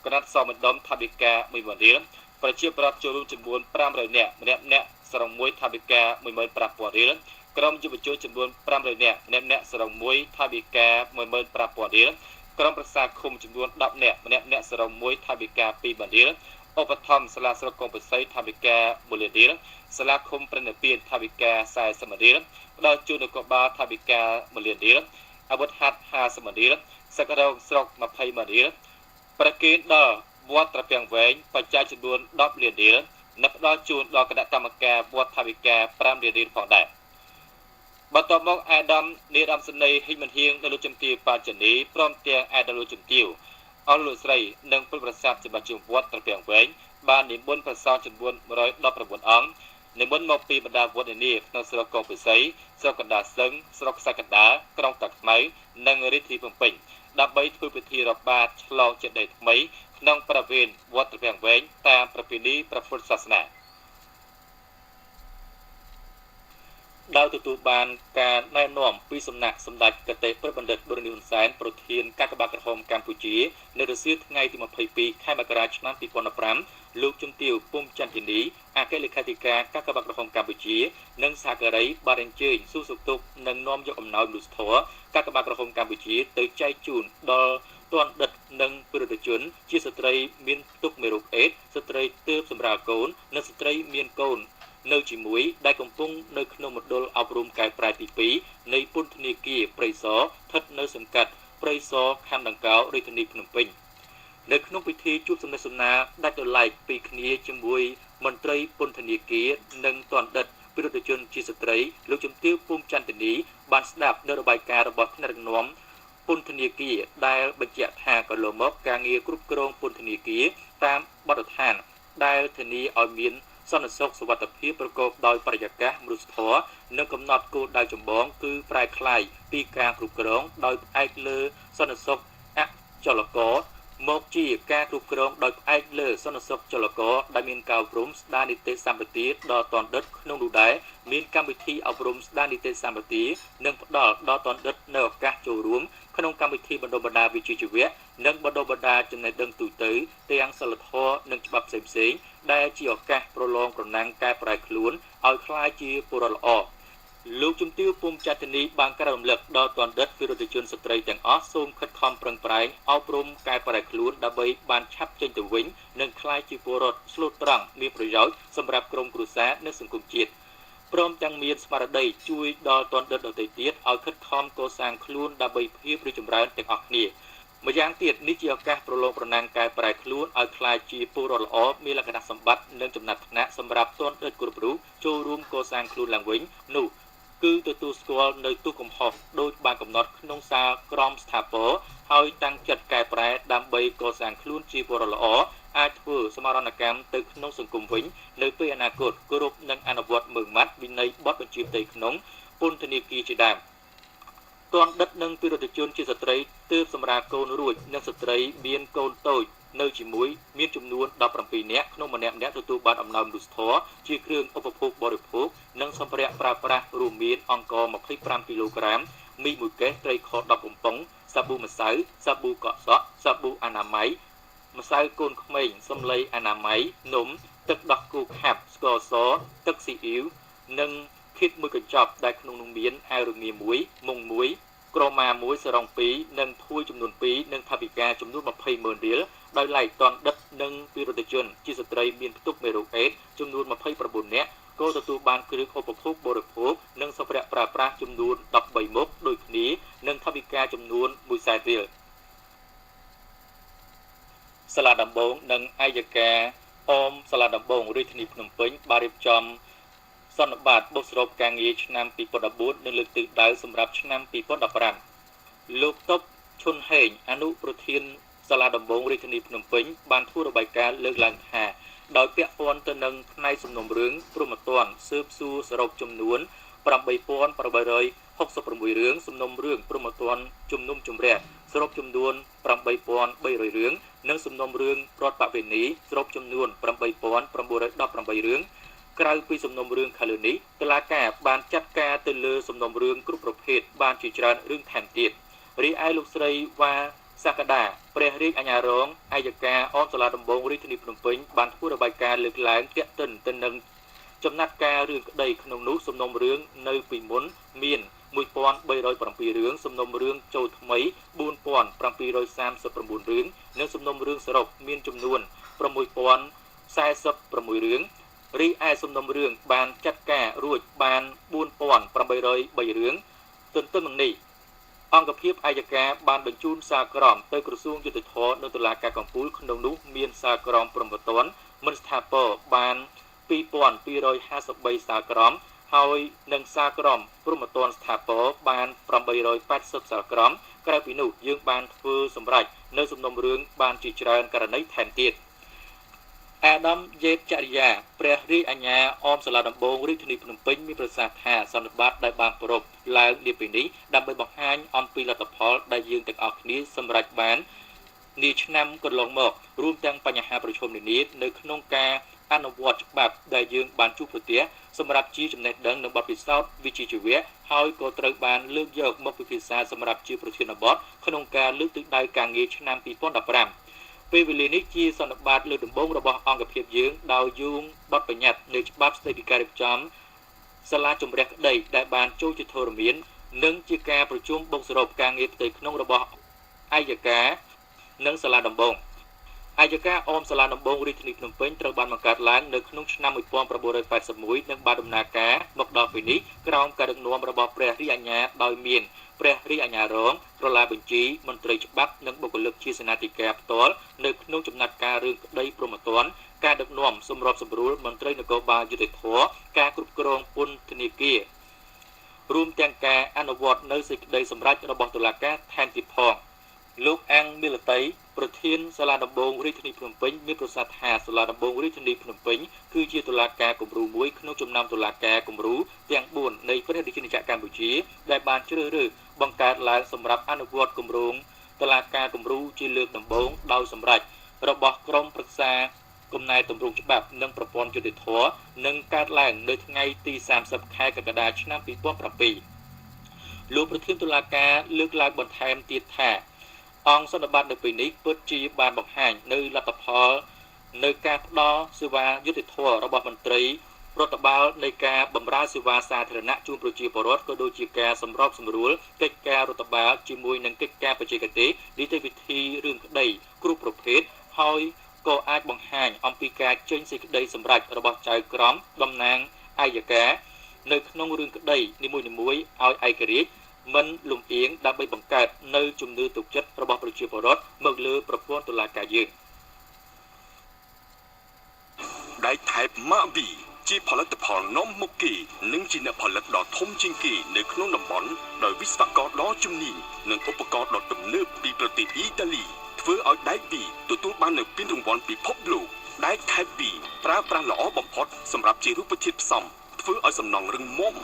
ក្រណាត់សមម្ដុំថាវិការ10000រៀលប្រជាប្រដ្ឋចូលរួមចំនួន500នាក់ម្នាក់សរុបមួយថាវិការ15000រៀលក្រុមយុវជនចំនួន500នាក់ម្នាក់សរុបមួយថាវិការ15000រៀលក្រុមប្រឹក្សាឃុំចំនួន10នាក់ម្នាក់សរុបមួយថាវិការ20000រៀលឧបត្ថម្ភសាលាស្រុកកុំពិសីថាវិការ1លានរៀលសាលាឃុំប្រណិពានថាវិការ40រៀលផ្ដល់ជូននគរបាលថាវិការ1លានរៀលអាវុធហត្ថ50រៀលសក្តិស្រុក20រៀលប្រគេនដល់វត្តត្រពាំងវែងបច្ច័យចំនួន10លានរៀលនិងផ្ដល់ជូនដល់គណៈកម្មការវត្តថាវិការ5លានរៀលផងដែរបន្ទាប់មកអាដាមនាយរដ្ឋមន្ត្រីហ៊ីមិនហ៊ៀងនៅលោកជំទាវប៉ាចានីព្រមទាំងអាដាមលោកជំទាវអស់លោកស្រីនិងពលប្រសាទសម្បត្តិជុំវត្តត្រពាំងវែងបាននិមន្តព្រះសង្ឃចំនួន119អង្គនិមន្តមកពីបណ្ដាវត្តនានាក្នុងស្រុកកោះពិសីស្រុកកណ្ដាលស្ទឹងស្រុកខ្សាច់កណ្ដាលក្រុងតាខ្មៅនិងរាជធានីភ្នំពេញដើម្បីធ្វើពិធីរាប់បាតឆ្លងចេតិយថ្មីក្នុងប្រវេណវត្តត្រពាំងវែងតាមប្រពៃណីព្រះពុទ្ធសាសនាដោយទទួលបានការណែនាំពីសំណាក់សម្ដេចកតេប្របណ្ឌិតបរិនហ៊ុនសែនប្រធានកាកបាទក្រហមកម្ពុជានៅរសៀលថ្ងៃទី22ខែមករាឆ្នាំ2015លោកជំទាវពុំចន្ទនីអគ្គលេខាធិការកាកបាទក្រហមកម្ពុជានិងសហការីបានអញ្ជើញសួរសុខទុក្ខនិងនាំយកអំណោយមនុស្សធម៌កាកបាទក្រហមកម្ពុជាទៅចែកជូនដល់ទាន់ដិតនិងពលរដ្ឋជនជាស្ត្រីមានទុក្ខមេរោគអេដសស្ត្រីទើបសម្រាលកូននិងស្ត្រីមានកូននៅជាមួយដែលកំពុងនៅក្នុងមណ្ឌលអប់រំកែប្រែទី2នៃពន្ធនាគារព្រៃសរស្ថិតនៅសង្កាត់ព្រៃសរខណ្ឌដង្កោរាជធានីភ្នំពេញនៅក្នុងពិធីជួបសំណេះសំណាលដាច់ដោយឡែកពីគ្នាជាមួយមន្ត្រីពន្ធនាគារនិងទាន់ដិតពលរដ្ឋជនជាស្ត្រីលោកជំទាវពុំចន្ទនីបានស្ដាប់នៅរបាយការណ៍របស់ថ្នាក់ដឹកនាំពន្ធនាគារដែលបញ្ជាក់ថាកន្លងមកការងារគ្រប់គ្រងពន្ធនាគារតាមបទដ្ឋានដែលធានាឲ្យមានសន្តិសុខសុវត្ថិភាពប្រកបដោយបរិយាកាសមនុស្សធម៌និងកំណត់គោលដៅចម្បងគឺប្រែក្លាយពីការគ្រប់គ្រងដោយផ្អែកលើសន្តិសុខអចលករ
មកជាការគ្រប់គ្រងដោយផ្អែកលើសន្តិសុខចលករដែលមានការអប់រំស្ដារនីតិសម្បទាដល់តនដិតក្នុងនោះដែរមានកម្មវិធីអប់រំស្ដារនីតិសម្បទានិងផ្ដល់ដល់តនដិតនៅឱកាសចូលរួមក្នុងកម្មវិធីបណ្ដុះបណ្ដាលវិជ្ជាជីវៈនិងបណ្ដុះបណ្ដាលចំណេះដឹងទូទៅទាំងសិលធម៌និងច្បាប់ផ្សេងៗដែលជាឱកាសប្រឡងប្រណាំងកែប្រែខ្លួនឲ្យក្លាយជាពលរដ្ឋល្អលោកជំទាវពុំច័ន្ទនីបានក្រើនរំលឹកដល់ទណ្ឌិតវិរុទ្ធជនស្ត្រីទាំងអស់សូមខិតខំប្រឹងប្រែងអប់រំកែប្រែខ្លួនដើម្បីបានឆាប់ចេញទៅវិញនិងក្លាយជាពលរដ្ឋស្លូតត្រង់មានប្រយោជន៍សម្រាប់ក្រុមគ្រួសារនិងសង្គមជាតិព្រមទាំងមានស្មារតីជួយដល់ទណ្ឌិតដទៃទៀតឲ្យខិតខំកសាងខ្លួនដើម្បីភាពរីកចម្រើនទាំងអស់គ្នាម្យ៉ាងទៀតនេះជាឱកាសប្រឡងប្រណាំងកែប្រែខ្លួនឲ្យក្លាយជាពលរដ្ឋល្អមានលក្ខណៈសម្បត្តិនិងចំណាត់ថ្នាក់សម្រាប់ទណ្ឌិតគ្រប់រូបចូលរួមកសាងខ្លួនឡើងវិញនោះគឺទទួលស្គាល់នៅទោសកំហុសដោយបានកំណត់ក្នុងសារក្រមស្ថាពរហើយតាំងចិត្តកែប្រែដើម្បីកសាងខ្លួនជាពលរដ្ឋល្អអាចធ្វើសមរណកម្មទៅក្នុងសង្គមវិញនៅពេលអនាគតគ្រប់នឹងអនុវត្តមើងម៉ាត់វិន័យបទបញ្ជាផ្ទៃក្នុងពន្ធនាគារជាដើមទណ្ឌិតនិងពិរុទ្ធជនជាស្ត្រីទើបសម្រាប់កូនរួចនិងស្ត្រីមានកូនតូចនៅជាមួយមានចំនួន17នាក់ក្នុងម្នាក់ទទួលបានអំណោយមនុស្សធម៌ជាគ្រឿងឧបភោគបរិភោគនិងសម្ភារៈប្រើប្រាស់រួមមានអង្ករ25គីឡូក្រាមមីមួយកេសត្រីខ10កំប៉ុងសាប៊ូម្សៅសាប៊ូកក់សក់សាប៊ូអនាម័យម្សៅកូនក្មេងសំឡីអនាម័យនំទឹកដោះគោខាប់ស្ករសទឹកស៊ីអ៊ីវនិងគីតមួយកញ្ចប់ដែលក្នុងនោះមានអាវរងាមួយមុងមួយក្រមាមួយសរង2និងភួយចំនួន2និងថវិកាចំនួន200,000រៀលដោយឡែកតនដិតនិងពិរុទ្ធជនជាស្ត្រីមានផ្ទុកមេរោគអេដចំនួន29នាក់ក៏ទទួលបានគ្រឿងឧបភោគបរិភោគនិងសម្ភារៈប្រើប្រាស់ចំនួន13មុខដូចគ្នានិងថវិកាចំនួន100,000រៀលសាលាដំបងនិងអាយកាអមសាលាដំបងរាជធានីភ្នំពេញបានរៀបចំសន្និបាតបោះសរុបការងារឆ្នាំ2014និងលើកទិសដៅសម្រាប់ឆ្នាំ2015លោកតុបឈុនហេងអនុប្រធានសាលាដំបងរាជធានីភ្នំពេញបានធ្វើរបាយការណ៍លើកឡើងថាដោយពាក់ព័ន្ធទៅនឹងផ្នែកសំណុំរឿងព្រហ្មទណ្ឌស៊ើបសួរសរុបចំនួន8866រឿងសំណុំរឿងព្រហ្មទណ្ឌជំនុំជម្រះសរុបចំនួន8300រឿងនិងសំណុំរឿងរដ្ឋបវេនីសរុបចំនួន8918រឿងក្រៅពីសំណុំរឿងខាងលើនេះតុលាការបានចាត់ការទៅលើសំណុំរឿងគ្រប់ប្រភេទបានជាច្រើនរឿងថែមទៀតរីឯលោកស្រីវ៉ាសក្តាព្រះរាជអាជ្ញារងអាយកាអមសាលាដំបងរាជធានីភ្នំពេញបានធ្វើរបាយការណ៍លើកឡើងទាក់ទិនទៅនឹងចំណាត់ការរឿងក្តីក្នុងនោះសំណុំរឿងនៅពីមុនមាន1307រឿងសំណុំរឿងចូលថ្មី4739រឿងនិងសំណុំរឿងសរុបមានចំនួន6046រឿងរីឯសំណុំរឿងបានចាត់ការរួចបាន4803រឿងទន្ទឹមនឹងនេះអង្គភាពអាយកាបានបញ្ជូនសារក្រមទៅក្រសួងយុតិធម៌នៅតុលាការកំពូលក្នុងនោះមានសារក្រមព្រហ្មទណ្ឌមិនស្ថាពរបាន2253សារក្រមហើយនិងសារក្រមព្រហ្មទណ្ឌស្ថាពរបាន880សារក្រមក្រៅពីនោះយើងបានធ្វើសម្រេចនៅសំណុំរឿងបានជាច្រើនករណីថែមទៀតអាដាមយេបចរិយាព្រះរាជអាជ្ញាអមសាលាដំបងរាជធានីភ្នំពេញមានប្រសាសន៍ថាសន្និបាតដែលបានប្រពឡើងនាពេលនេះដើម្បីបង្ហាញអំពីលទ្ធផលដែលយើងទាំងអស់គ្នាសម្រេចបាននាឆ្នាំកន្លងមករួមទាំងបញ្ហាប្រឈមនានានៅក្នុងការអនុវត្តច្បាប់ដែលយើងបានជួបប្រទះសម្រាប់ជាចំណេះដឹងនិងបទពិសោធន៍វិជ្ជាជីវៈហើយក៏ត្រូវបានលើកយកមកពិភាក្សាសម្រាប់ជាប្រធានបទក្នុងការលើកទិសដៅការងារឆ្នាំ2015ពេលវេលានេះជាសន្និបាតលើកដំបូងរបស់អង្គភាពយើងដោយយោងបទបញ្ញត្តិនៃច្បាប់ស្តីពីការរៀបចំសាលាជំរះក្តីដែលបានចូលជាធរមាននិងជាការប្រជុំបូកសរុបការងារផ្ទៃក្នុងរបស់អាយកានិងសាលាដំបងអាយកាអមសាលាដំបងរាជធានីភ្នំពេញត្រូវបានបង្កើតឡើងនៅក្នុងឆ្នាំ1981និងបានដំណើរការមកដល់ពេលនេះក្រោមការដឹកនាំរបស់ព្រះរាជអាជ្ញាដោយមានព្រះរាជអាជ្ញារងក្រឡាបញ្ជីមន្ត្រីច្បាប់និងបុគ្គលិកជាសេនាធិការផ្ទាល់នៅក្នុងចំណាត់ការរឿងក្តីព្រហ្មទណ្ឌការដឹកនាំសម្របសម្រួលមន្ត្រីនគរបាលយុតិធធម៌ការគ្រប់គ្រងពន្ធនាគាររួមទាំងការអនុវត្តនៅសេចក្តីសម្រេចរបស់តុលាការថែមទៀតផងលោកអាំងមីលតីប្រធានសាលាដំបងរាជធានីភ្នំពេញមានប្រសាសន៍ថាសាលាដំបងរាជធានីភ្នំពេញគឺជាតុលាការគំរូមួយក្នុងចំណោមតុលាការគំរូទាំង4នៃព្រះរាជាណាចក្រកម្ពុជាដែលបានជ្រើសរើសបង្កើតឡើងសម្រាប់អនុវត្តគម្រោង តុលាការគំរូជាលើកដំបូងដោយសម្រេចរបស់ក្រមប្រឹក្សាគំណែទម្រង់ច្បាប់និងប្រព័ន្ធយុតិធធនឹងកើតឡើងនៅថ្ងៃទី30ខែកក្កដាឆ្នាំ2007លោកប្រធានតុលាការលើកឡើងបន្ថែមទៀតថាអង្គសន្និបាតនៅពេលនេះពិតជាបានបង្ហាញនៅលទ្ធផលនៅការផ្ដល់សេវាយុតិធធរបស់មន្ត្រីរដ្ឋបាលនៃការបម្រើសេវាសាធារណៈជូនប្រជាពលរដ្ឋក៏ដូចជាការសម្របសម្រួលកិច្ចការរដ្ឋបាលជាមួយនឹងកិច្ចការបច្ចេកទេសនីតិវិធីរឿងក្តីគ្រប់ប្រភេទហើយក៏អាចបង្ហាញអំពីការចេញសេចក្តីសម្រេចរបស់ចៅក្រមតំណាងអัยការនៅក្នុងរឿងក្តីនីមួយៗឲ្យឯករាជ្យមិនលំអៀងដើម្បីបង្កើតនៅជំនឿទុកចិត្តរបស់ប្រជាពលរដ្ឋមកលើប្រព័ន្ធតុលាការយើង
ដៃថែបម៉ាវីជាផលិតផលនាំមុខគេនិងជាអ្នកផលិតដ៏ធំជាងគេនៅក្នុងតំបន់ដោយវិស្វករដ៏ជំនាញនិងឧបករណ៍ដ៏ទំនើបពីប្រទេសអ៊ីតាលីធ្វើឲ្យដែកវីទទួលបាននូវពានរង្វាន់ពិភពលោកដែកថែបវីប្រើប្រាស់ល្អបំផុតសម្រាប់ជារូបធាតុផ្សំធ្វើឲ្យសំណង់រឹងមាំ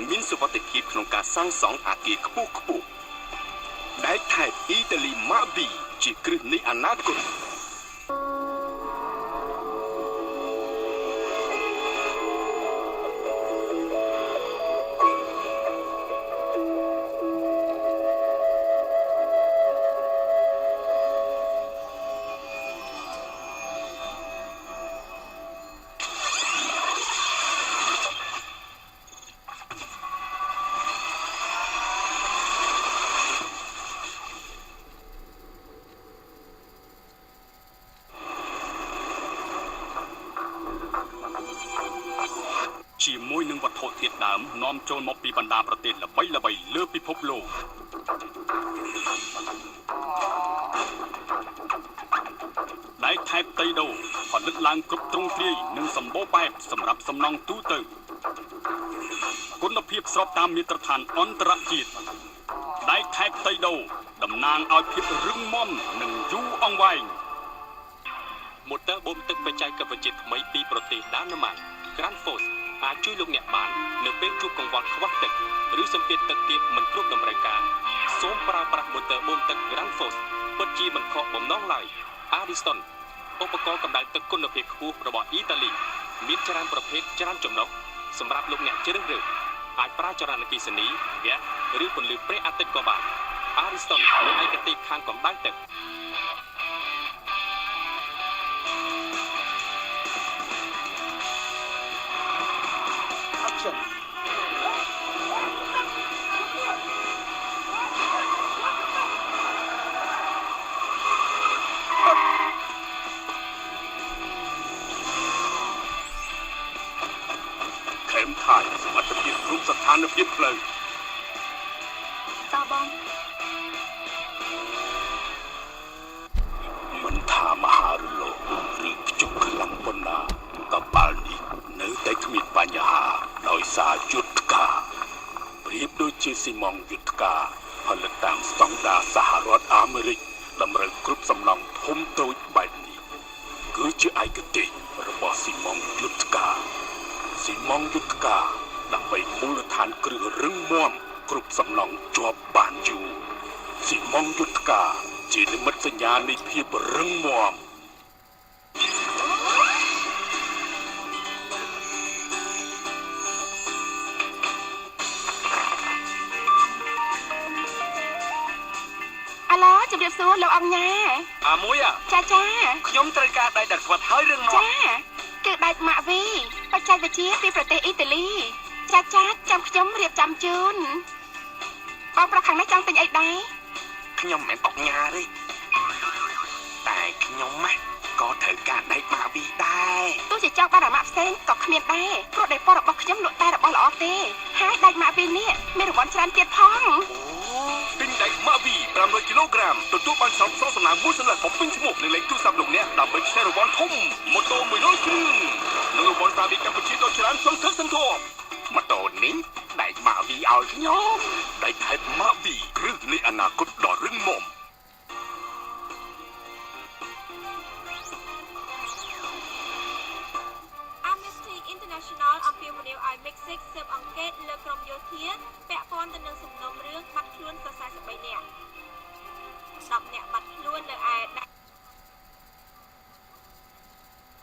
មានសុវត្ថិភាពក្នុងការសាងសង់អគារខ្ពស់ៗដែកថែបអ៊ីតាលីម៉ាវីជាគ្រឹះនៃអនាគតជាមួយនឹងវត្ថុធាតុដើមនាំចូលមកពីបណ្ដាប្រទេសល្បីៗលើពិភពលោកដែកថែបតៃដូផលិតឡើងគ្រប់ទ្រង់ទ្រាយនិងសម្បូរបែបសម្រាប់សំណង់ទូទៅគុណភាពស្របតាមមាត្រដ្ឋានអន្តរជាតិដែកថែបតៃដូតំណាងឲ្យភាពរឹងមាំនិងយូរអង្វែងម៉ូទ័របូមទឹកបច្ចេកវិទ្យាថ្មីពីប្រទេសដាណឺម៉ាក Grand Force អាចជួយលោកអ្នកបាននៅពេលជួបកង្វល់ខ្វះទឹកឬសម្ពាធទឹកទាបមិនគ្រប់តម្រូវការសូមប្រើប្រាស់ម៉ូទ័របូមទឹក Grand Force ពិតជាមិនខកបំណងឡើយ Ariston ឧបករណ៍កម្ដៅទឹកគុណភាពខ្ពស់របស់អ៊ីតាលីមានច្រើនប្រភេទច្រើនចំណុះសម្រាប់លោកអ្នកជ្រើសរើសអាចប្រើចរន្តអគ្គិសនីវ៉ាក់ឬពន្លឺព្រះអាទិត្យក៏បាន Ariston មានឯកទេសខាងកម្ដៅទឹកសមត្ថភាពគ្រប់ស្ថានភាពផ្លូវ
តបង
មិនថាមហារលកឬភ្ជុកខ្លាំងប៉ុណ្ណាកប៉ាល់នេះនៅតែគ្មានបញ្ហាដោយសារយុទ្ធការប្រៀបដូចជាស៊ីម៉ង់យុទ្ធការផលិតតាមស្តង់ដារសហរដ្ឋអាមេរិកតម្រូវគ្រប់សំណង់ធំតូចបែបនេះគឺជាឯកទេសរបស់ស៊ីម៉ង់យុទ្ធការស៊ីម៉ង់យុទ្ធការដើម្បីមូលដ្ឋានគ្រឹះរឹងមាំគ្រប់សំណង់ជាប់បានយូរស៊ីម៉ង់យុទ្ធការជានិមិត្តសញ្ញានៃភាពរឹងមាំ
អាឡូជម្រាបសួរលោកអង្គញា
អាមួយ
ចា
ខ្ញុំត្រូវការដៃដាក់ស្វាត់ហើយរឿងមក
ចាគឺដែកម៉ាក់វីបច្ចេកវិទ្យាពីប្រទេសអ៊ីតាលីចាចាំខ្ញុំរៀបចំជូនបងប្រុសខាងនេះចង់ទិញអីដែរ
ខ្ញុំមិនអុកញ៉ាទេតែខ្ញុំក៏ត្រូវការដែកម៉ាក់វីដែរ
ទោះជាចង់បានអាម៉ាក់ផ្សេងក៏គ្មានដែរព្រោះដែកពណ៌របស់ខ្ញុំលក់តែរបស់ល្អទេហើយដែកម៉ាក់វីនេះមានរង្វាន់ច្រើនទៀតផង
ទិញដែកម៉ាក់វី500គីឡូក្រាមទទួលបានសំណងមួយសន្លឹកបំពេញឈ្មោះនិងលេខទូរស័ព្ទលោកអ្នកដើម្បីឆ្លងរង្វាន់ធំម៉ូតូ100គ្រឿងនិងរង្វាន់តាពីកម្ពុជាដ៏ច្រើនសន្ធឹកសន្ធាប់ម៉ូតូនេះដែកម៉ាក់វីឲ្យខ្ញុំដែកថែបម៉ាក់វីគ្រឹះនៃអនាគតដ៏រឹងមាំ
Amnesty International អំពាវនាវឲ្យ
មេកស៊ីកស៊ើបអង្កេតលើក្រុមយោធាពាក់ព័ន្ធទៅនឹងសំណុំរឿងបាត់ខ្លួនសរសៃ13នាក់10នាក់បាត់ខ្លួននៅឯដាក់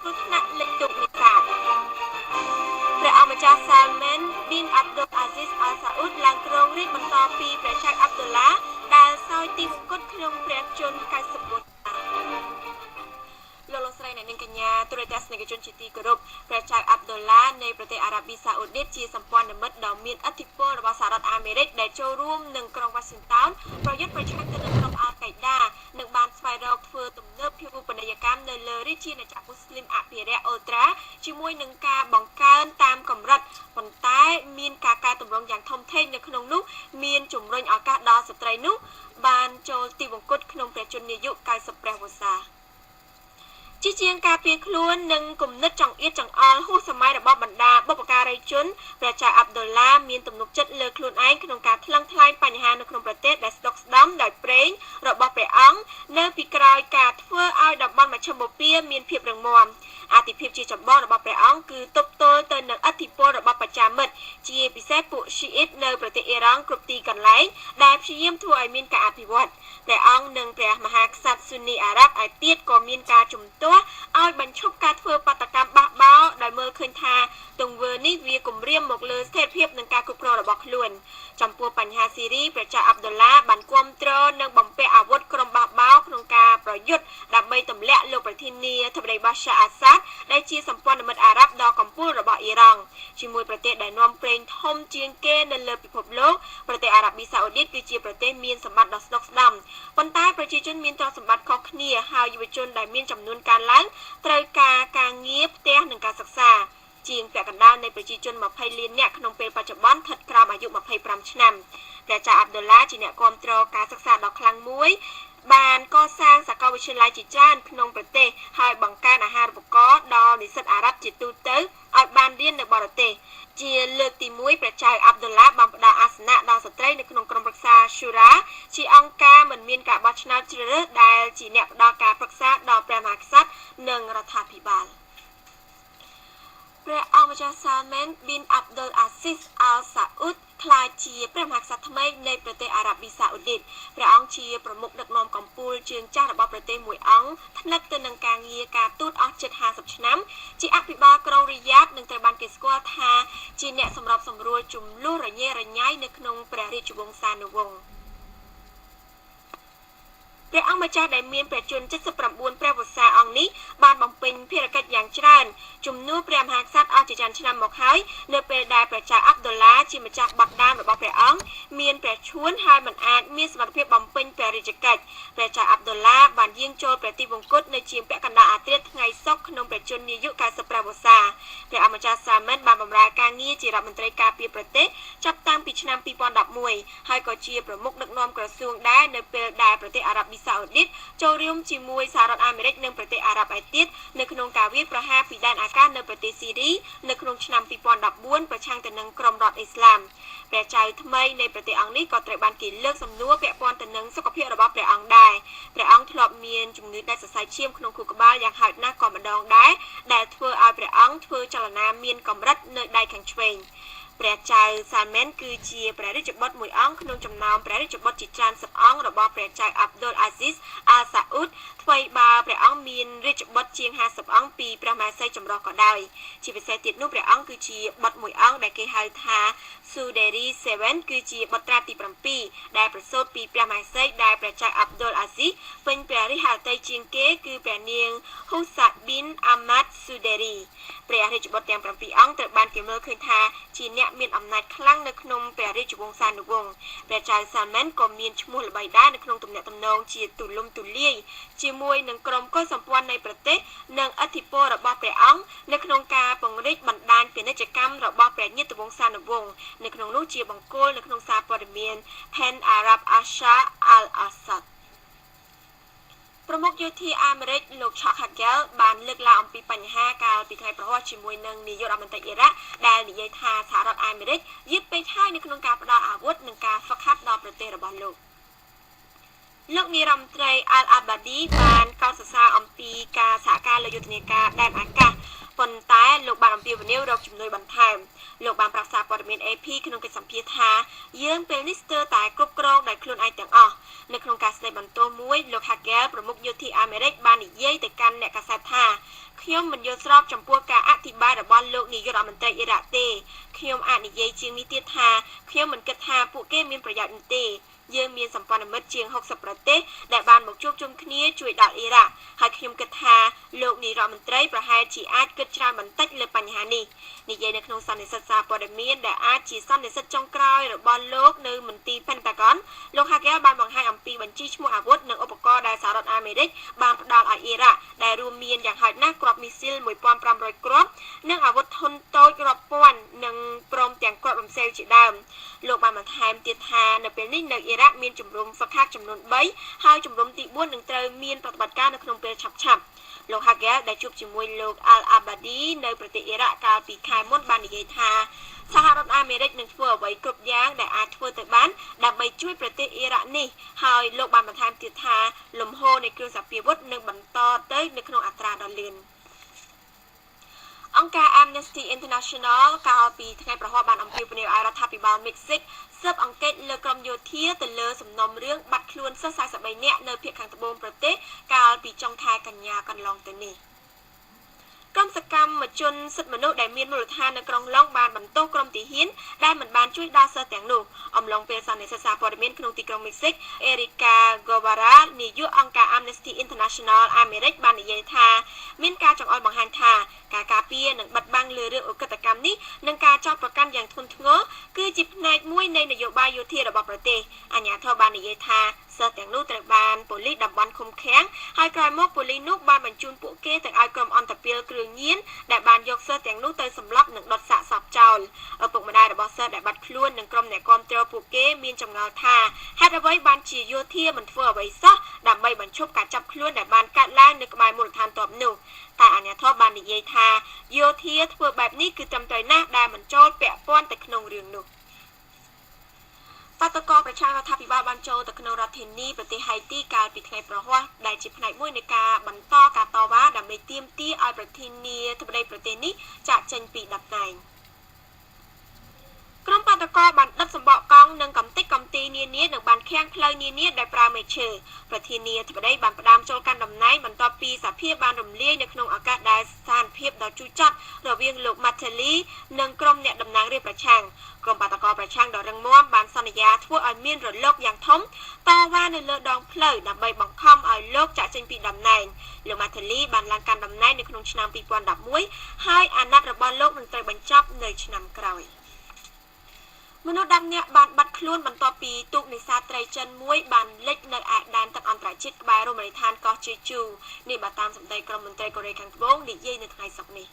គ្រោះថ្នាក់លិចទូកនេសាទព្រះអង្គម្ចាស់ Salman bin Abdul Aziz Al Saud ឡើងគ្រងរាជ្យបន្តពីព្រះចៅ Abdullah ដែលសោយទីមង្គតក្នុងព្រះជន្ម90 លោកស្រីអ្នកនាងកញ្ញាទូរទស្សនិកជនជាទីគោរពព្រះចៅអាប់ឌុលឡានៃប្រទេសអារ៉ាប៊ីសាអូឌីតជាសម្ព័ន្ធមិត្តដ៏មានឥទ្ធិពលរបស់សហរដ្ឋអាមេរិកដែលចូលរួមនឹងក្រុងវ៉ាស៊ីនតោនប្រយុទ្ធប្រឆាំងទៅនឹងក្រុមអាល់កៃដានិងបានស្វែងរកធ្វើទំនើបភាពឧបនីយកម្មនៅលើរាជាណាចក្រមូស្លីមអភិរក្សអ៊ុលត្រាជាមួយនឹងការបង្កើនតាមកម្រិតប៉ុន្តែមានការកែតម្រង់យ៉ាងធំធេងនៅក្នុងនោះមានជំរុញឱកាសដល់ស្ត្រីនោះបានចូលទីវង្គតក្នុងព្រះជន្មាយុ90ព្រះវស្សាជាជាងការពៀខ្លួននិងគំនិតចង្អៀតចង្អល់ហួសសម័យរបស់បណ្ដាបុព្វការីជនព្រះចៅអាប់ឌុលឡាមានទំនុកចិត្តលើខ្លួនឯងក្នុងការថ្លឹងថ្លែងបញ្ហានៅក្នុងប្រទេសដែលស្ដុកស្ដំដោយប្រេងរបស់ព្រះអង្គនៅពីក្រោយការធ្វើឲ្យតំបន់មជ្ឈិមបូព៌ាមានភាពរឹងមាំអាទិភាពជាចម្បងរបស់ព្រះអង្គគឺទប់ទល់ទៅនឹងឥទ្ធិពលរបស់បច្ចាមិត្តជាពិសេសពួកស៊ីអ៊ីតនៅប្រទេសអ៊ីរ៉ង់គ្រប់ទីកន្លែងដែលព្យាយាមធ្វើឲ្យមានការអភិវឌ្ឍព្រះអង្គនិងព្រះមហាក្សត្រស៊ូនីអារ៉ាប់ឯទៀតក៏មានការជំទាស់ឲ្យបញ្ឈប់ការធ្វើបាតកម្មបះបោរដោយមើលឃើញថាទង្វើនេះវាគំរាមមកលើស្ថិរភាពនិងការគ្រប់គ្រងរបស់ខ្លួនចំពោះបញ្ហាស៊ីរីព្រះចៅអាប់ឌុលឡាបានគាំទ្រនិងបំពាក់អាវុធក្រុមបះបោរក្នុងការប្រយុទ្ធដើម្បីទម្លាក់លោកប្រធានាធិបតីបាសាអាសាដដែលជាសម្ព័ន្ធមិត្តអារ៉ាប់ដ៏កំពូលរបស់អ៊ីរ៉ង់ជាមួយប្រទេសដែលនាំប្រេងធំជាងគេនៅលើពិភពលោកប្រទេសអារ៉ាប៊ីសាអូឌីតគឺជាប្រទេសមានសម្បត្តិដ៏ស្ដុកស្ដម្ភប៉ុន្តែប្រជាជនមានទ្រព្យសម្បត្តិខុសគ្នាហើយយុវជនដែលមានចំនួនកើនឡើងត្រូវការងារផ្ទះនិងការសិក្សាជាងពាក់កណ្ដាលនៃប្រជាជន20លាននាក់ក្នុងពេលបច្ចុប្បន្នស្ថិតក្រោមអាយុ25ឆ្នាំព្រះចៅអាប់ឌុលឡាជាអ្នកគាំទ្រការសិក្សាដ៏ខ្លាំងមួយបានកសាងសាកលវិទ្យាល័យជាច្រើនក្នុងប្រទេសហើយបង្កើនអាហារូបករណ៍ដល់និស្សិតអារ៉ាប់ជាទូទៅឲ្យបានរៀននៅបរទេសជាលើកទី1ព្រះចៅអាប់ឌុលឡាបានផ្ដល់អាសនៈដល់ស្ត្រីនៅក្នុងក្រុមប្រឹក្សាស៊ូរ៉ាជាអង្គការមិនមានការបោះឆ្នោតជ្រើសរើសដែលជាអ្នកផ្ដល់ការប្រឹក្សាដល់ព្រះមហាក្សត្រនិងរដ្ឋាភិបាលព្រះអង្គម្ចាស់ Salman bin Abdul Aziz Al Saud ក្លាយជាព្រះមហាក្សត្រថ្មីនៃប្រទេសអារ៉ាប៊ីសាអូឌីតព្រះអង្គជាប្រមុខដឹកនាំកម្ពុជាជើងចាស់របស់ប្រទេសមួយអង្គថ្នាក់ទៅនឹងការងារការទូតអស់ជិត50ឆ្នាំជាអភិបាលក្រុងរីយ៉ាតនិងត្រូវបានគេស្គាល់ថាជាអ្នកសម្របសម្រួលជំនួសរញ៉េរញ៉ៃនៅក្នុងព្រះរាជវង្សានុវង្សព្រះអង្គម្ចាស់ដែលមានព្រះជន្ម79ព្រះវស្សាអង្គនេះបានបំពេញភារកិច្ចយ៉ាងច្រើនជំនួសព្រះមហាក្សត្រអស់ជាច្រើនឆ្នាំមកហើយនៅពេលដែលព្រះចៅអាប់ឌុលឡាជាម្ចាស់បទដានរបស់ព្រះអង្គមានព្រះឈួនហើយមិនអាចមានសមត្ថភាពបំពេញព្រះរាជកិច្ចព្រះចៅអាប់ឌុលឡាបានយាងចូលព្រះទីវង្គតនៅជាងពាក់កណ្ដាលអាធ្រាត្រថ្ងៃសុក្រក្នុងព្រះជន្មាយុ90ព្រះវស្សាព្រះអង្គម្ចាស់ Salman បានបម្រើការងារជារដ្ឋមន្ត្រីការពារប្រទេសចាប់តាំងពីឆ្នាំ2011ហើយក៏ជាប្រមុខដឹកនាំក្រសួងដែរនៅពេលដែលប្រទេសអារ៉ាប៊ីសាអូឌីតចូលរួមជាមួយសហរដ្ឋអាមេរិកនិងប្រទេសអារ៉ាប់ឯទៀតនៅក្នុងការវាយប្រហារពីដែនអាកាសនៅប្រទេសស៊ីរីនៅក្នុងឆ្នាំ2014ប្រឆាំងទៅនឹងក្រុមរដ្ឋអ៊ីស្លាមព្រះចៅថ្មីនៃប្រទេសអង្គនេះក៏ត្រូវបានគេលើកសំណួរពាក់ព័ន្ធទៅនឹងសុខភាពរបស់ព្រះអង្គដែរព្រះអង្គធ្លាប់មានជំងឺដាច់សរសៃឈាមក្នុងខួរក្បាលយ៉ាងហោចណាស់ក៏ម្ដងដែរដែលធ្វើឲ្យព្រះអង្គធ្វើចលនាមានកម្រិតនៅដៃខាងឆ្វេងព្រះចៅ Salman គឺជាព្រះរាជបុត្រមួយអង្គក្នុងចំណោមព្រះរាជបុត្រជាច្រើនសិបអង្គរបស់ព្រះចៅ Abdul Aziz Al Saud ថ្មីបើព្រះអង្គមានរាជបុត្រជាង50អង្គពីព្រះមហាក្សត្រចម្រុះក៏ដោយជាពិសេសទៀតនោះព្រះអង្គគឺជាបុត្រមួយអង្គដែលគេហៅថា Suderi 7 គឺជាបុត្រាទី7ដែលប្រសូតពីព្រះមហាក្សត្រដែលព្រះចៅ Abdul Aziz ពេញព្រះរាជហឫទ័យជាងគេគឺព្រះនាង Hafsa bin Ahmad Suderi ព្រះរាជបុត្រទាំង7អង្គត្រូវបានគេមើលឃើញថាជាអ្នកមានអំណាចខ្លាំងនៅក្នុងព្រះរាជវង្សានុវង្សព្រះចៅ Salman ក៏មានឈ្មោះល្បីដែរនៅក្នុងទំនាក់ទំនងជាទូលំទូលាយជាមួយនឹងក្រុមកុលសម្ព័ន្ធនៃប្រទេសនិងឥទ្ធិពលរបស់ព្រះអង្គនៅក្នុងការពង្រីកបណ្ដាញពាណិជ្ជកម្មរបស់ព្រះញាតិវង្សានុវង្សនៅក្នុងនោះជាបង្គោលនៅក្នុងសារព័ត៌មាន Pan Arab Asha Al Asad ប្រមុខយោធាអាមេរិកលោក Chuck Hagel បានលើកឡើងអំពីបញ្ហាកាលពីថ្ងៃប្រហ័សជាមួយនឹងនាយករដ្ឋមន្ត្រីអ៊ីរ៉ាក់ដែលនិយាយថាសហរដ្ឋអាមេរិកយឺតពេកហើយនៅក្នុងការផ្ដល់អាវុធនិងការហ្វឹកហាត់ដល់ប្រទេសរបស់លោកនាយរដ្ឋមន្ត្រី Al Abadi បានកោតសរសើរអំពីការសហការលើយុទ្ធនាការដែនអាកាស ប៉ុន្តែលោកបានអំពាវនាវរកជំនួយបន្ថែមលោកបានប្រាប់សារព័ត៌មាន AP ក្នុងកិច្ចសម្ភាសន៍ថាយើងពេលនេះស្ទើរតែគ្រប់គ្រងដោយខ្លួនឯងទាំងអស់នៅក្នុងការស្ដីបន្ទោសមួយលោក Hagel ប្រមុខយោធាអាមេរិកបាននិយាយទៅកាន់អ្នកកាសែតថាខ្ញុំមិនយល់ស្របចំពោះការអធិប្បាយរបស់លោកនាយករដ្ឋមន្ត្រីអ៊ីរ៉ាក់ទេខ្ញុំអាចនិយាយជាងនេះទៀតថាខ្ញុំមិនគិតថាពួកគេមានប្រយោជន៍នោះទេយើងមានសម្ព័ន្ធមិត្តជាង60ប្រទេសដែលបានមកជួបជុំគ្នាជួយដល់អ៊ីរ៉ាក់ហើយខ្ញុំគិតថាលោកនាយរដ្ឋមន្ត្រីប្រហែលជាអាចគិតច្រើនបន្តិចលើបញ្ហានេះនិយាយនៅក្នុងសន្និសីទសារព័ត៌មានដែលអាចជាសន្និសីទចុងក្រោយរបស់លោកនៅមន្ទីរ Pentagon លោក Hagel បានបង្ហាញអំពីបញ្ជីឈ្មោះអាវុធនិងឧបករណ៍ដែលសហរដ្ឋអាមេរិកបានផ្ដល់ឲ្យអ៊ីរ៉ាក់ដែលរួមមានយ៉ាងហោចណាស់គ្រាប់មីស៊ីល 1500 គ្រាប់និងអាវុធធុនតូចរាប់ពាន់និងព្រមទាំងគ្រាប់រំសេវជាដើមលោកបានបន្ថែមទៀតថានៅពេលនេះនៅអ៊ីរ៉ាក់មានជំរំហ្វឹកហាត់ចំនួន3ហើយជំរំទី4នឹងត្រូវមានប្រតិបត្តិការនៅក្នុងពេលឆាប់ៗលោក Hagel ដែលជួបជាមួយលោក Al-Abadi នៅប្រទេសអ៊ីរ៉ាក់កាលពីខែមុនបាននិយាយថាសហរដ្ឋអាមេរិកនឹងធ្វើអ្វីគ្រប់យ៉ាងដែលអាចធ្វើទៅបានដើម្បីជួយប្រទេសអ៊ីរ៉ាក់នេះហើយលោកបានបន្ថែមទៀតថាលំហូរនៃគ្រឿងសព្វាវុធនឹងបន្តទៅនៅក្នុងអត្រាដ៏លឿនអង្គការ Amnesty International កាលពីថ្ងៃប្រហ័សបានអំពាវនាវឲ្យរដ្ឋាភិបាលមិចស៊ិកស៊ើបអង្កេតលើក្រុមយោធាទៅលើសំណុំរឿងបាត់ខ្លួនសិស្ស43នាក់នៅភាគខាងត្បូងប្រទេសកាលពីចុងខែកញ្ញាកន្លងទៅនេះក្រុមសកម្មជនសិទ្ធិមនុស្សដែលមានមូលដ្ឋាននៅក្រុងឡុងបានបន្ទោសក្រុមទាហានដែលមិនបានជួយដល់សិស្សទាំងនោះអំឡុងពេលសន្និសីទសារព័ត៌មានក្នុងទីក្រុងមិចស៊ិកអេរីកាហ្គូវ៉ារ៉ានាយកអង្គការ Amnesty International អាមេរិកបាននិយាយថាមានការចង្អុលបង្ហាញថាការការពារនិងបិទបាំងលើរឿងឧក្រិដ្ឋកម្មនេះនិងការចោទប្រកាន់យ៉ាងធ្ងន់ធ្ងរគឺជាផ្នែកមួយនៃនយោបាយយោធារបស់ប្រទេសអាជ្ញាធរបាននិយាយថាសិស្សទាំងនោះត្រូវបានប៉ូលីសតំបន់ឃុំឃាំងហើយក្រោយមកប៉ូលីសនោះបានបញ្ជូនពួកគេទៅឲ្យក្រុមអន្តរពាលគ្រឿងញៀនដែលបានយកសិស្សទាំងនោះទៅសម្លាប់និងដុតសាកសពចោលឪពុកម្ដាយរបស់សិស្សដែលបាត់ខ្លួននិងក្រុមអ្នកគាំទ្រពួកគេមានចម្ងល់ថាហេតុអ្វីបានជាយោធាមិនធ្វើអ្វីសោះដើម្បីបញ្ឈប់ការចាប់ខ្លួនដែលបានកាត់ឡើងនៅក្បែរមូលដ្ឋានទ័ពនោះតែអាជ្ញាធរបាននិយាយថាយោធាធ្វើបែបនេះគឺត្រឹមត្រូវណាស់ដែលមិនចូលពាក់ព័ន្ធទៅក្នុងរឿងនោះបាតុករប្រឆាំងរដ្ឋាភិបាលបានចូលទៅក្នុងរដ្ឋធានីប្រទេសហៃទីកាលពីថ្ងៃប្រហ័សដែលជាផ្នែកមួយនៃការបន្តការតវ៉ាដើម្បីទាមទារឲ្យប្រធានាធិបតីប្រទេសនេះចាកចេញពីតំណែងក្រុមបាតុករបានដុតសម្បកកង់និងកំទេចកំទីនានានិងបានឃាំងផ្លូវនានាដោយប្រើមែកឈើប្រធានាធិបតីបានផ្ដាំចូលកាន់តំណែងបន្ទាប់ពីសភាបានរំលាយនៅក្នុងឱកាសដែលស្ថានភាពដ៏ជូរចត់រវាងលោក Mattelly និងក្រុមអ្នកតំណាងរាស្ត្រប្រឆាំងក្រុមបាតុករប្រឆាំងដ៏រឹងមាំបានសន្យាធ្វើឲ្យមានរលកយ៉ាងធំតវ៉ានៅលើដងផ្លូវដើម្បីបង្ខំឲ្យលោកចាកចេញពីតំណែងលោក Mattelly បានឡើងកាន់តំណែងនៅក្នុងឆ្នាំ2011ហើយអាណត្តិរបស់លោកនឹងត្រូវបញ្ចប់នៅឆ្នាំក្រោយមនុស្ស10នាក់បានបាត់ខ្លួនបន្ទាប់ពីទូកនេសាទត្រីចិនមួយបានលិចនៅឯដែនទឹកអន្តរជាតិក្បែររមណីយដ្ឋានកោះជេជូនេះបើតាមសម្ដីក្រុមមន្ត្រីកូរ៉េខាងត្បូងនិយាយនៅថ្ងៃសុក្រនេះ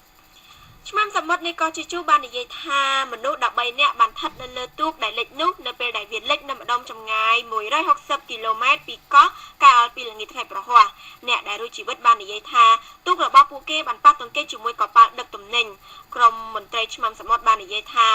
ឆ្មាំសមុទ្រនៃកោះជេជូបាននិយាយថាមនុស្ស13នាក់បានស្ថិតនៅលើទូកដែលលិចនោះនៅពេលដែលវាលិចនៅម្ដុំចម្ងាយ160គីឡូម៉ែត្រពីកោះកាលពីល្ងាចថ្ងៃប្រហ័សអ្នកដែលរួចជីវិតបាននិយាយថាទូករបស់ពួកគេបានប៉ះទង្គិចជាមួយកប៉ាល់ដឹកទំនិញក្រុមមន្ត្រីឆ្មាំសមុទ្របាននិយាយថា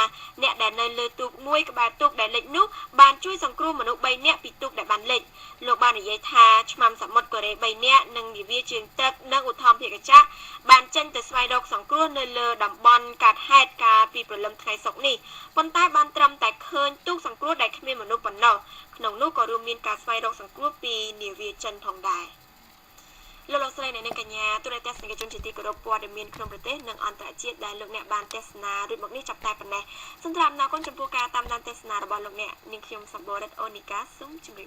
អ្នកដែលនៅលើទូកមួយក្បែរទូកដែលលិចនោះបានជួយសង្គ្រោះមនុស្ស3នាក់ពីទូកដែលបានលិចលោកបាននិយាយថាឆ្មាំសមុទ្រកូរ៉េ3នាក់និងនាវាជើងទឹកនិងឧទ្ធម្ភាគចក្របានចេញទៅស្វែងរកសង្គ្រោះនៅលើតំបន់កាត់ហេតុកាលពីព្រលឹមថ្ងៃសុក្រនេះប៉ុន្តែបានត្រឹមតែឃើញទូកសង្គ្រោះដែលគ្មានមនុស្សប៉ុណ្ណោះក្នុងនោះក៏រួមមានការស្វែងរកសង្គ្រោះពីនាវាចិនផងដែរលោកស្រីអ្នកនាងកញ្ញាទូរទស្សនិកជនជាទីគោរពព័ត៌មានក្នុងប្រទេសនិងអន្តរជាតិដែលលោកអ្នកបានទស្សនារួចមកនេះចាប់តែប៉ុណ្ណេះសូមថ្លែងអំណរគុណចំពោះការតាមដានទស្សនារបស់លោកអ្នកនាងខ្ញុំសម្បូររិទ្ធអូនីកាសូមជម្រាប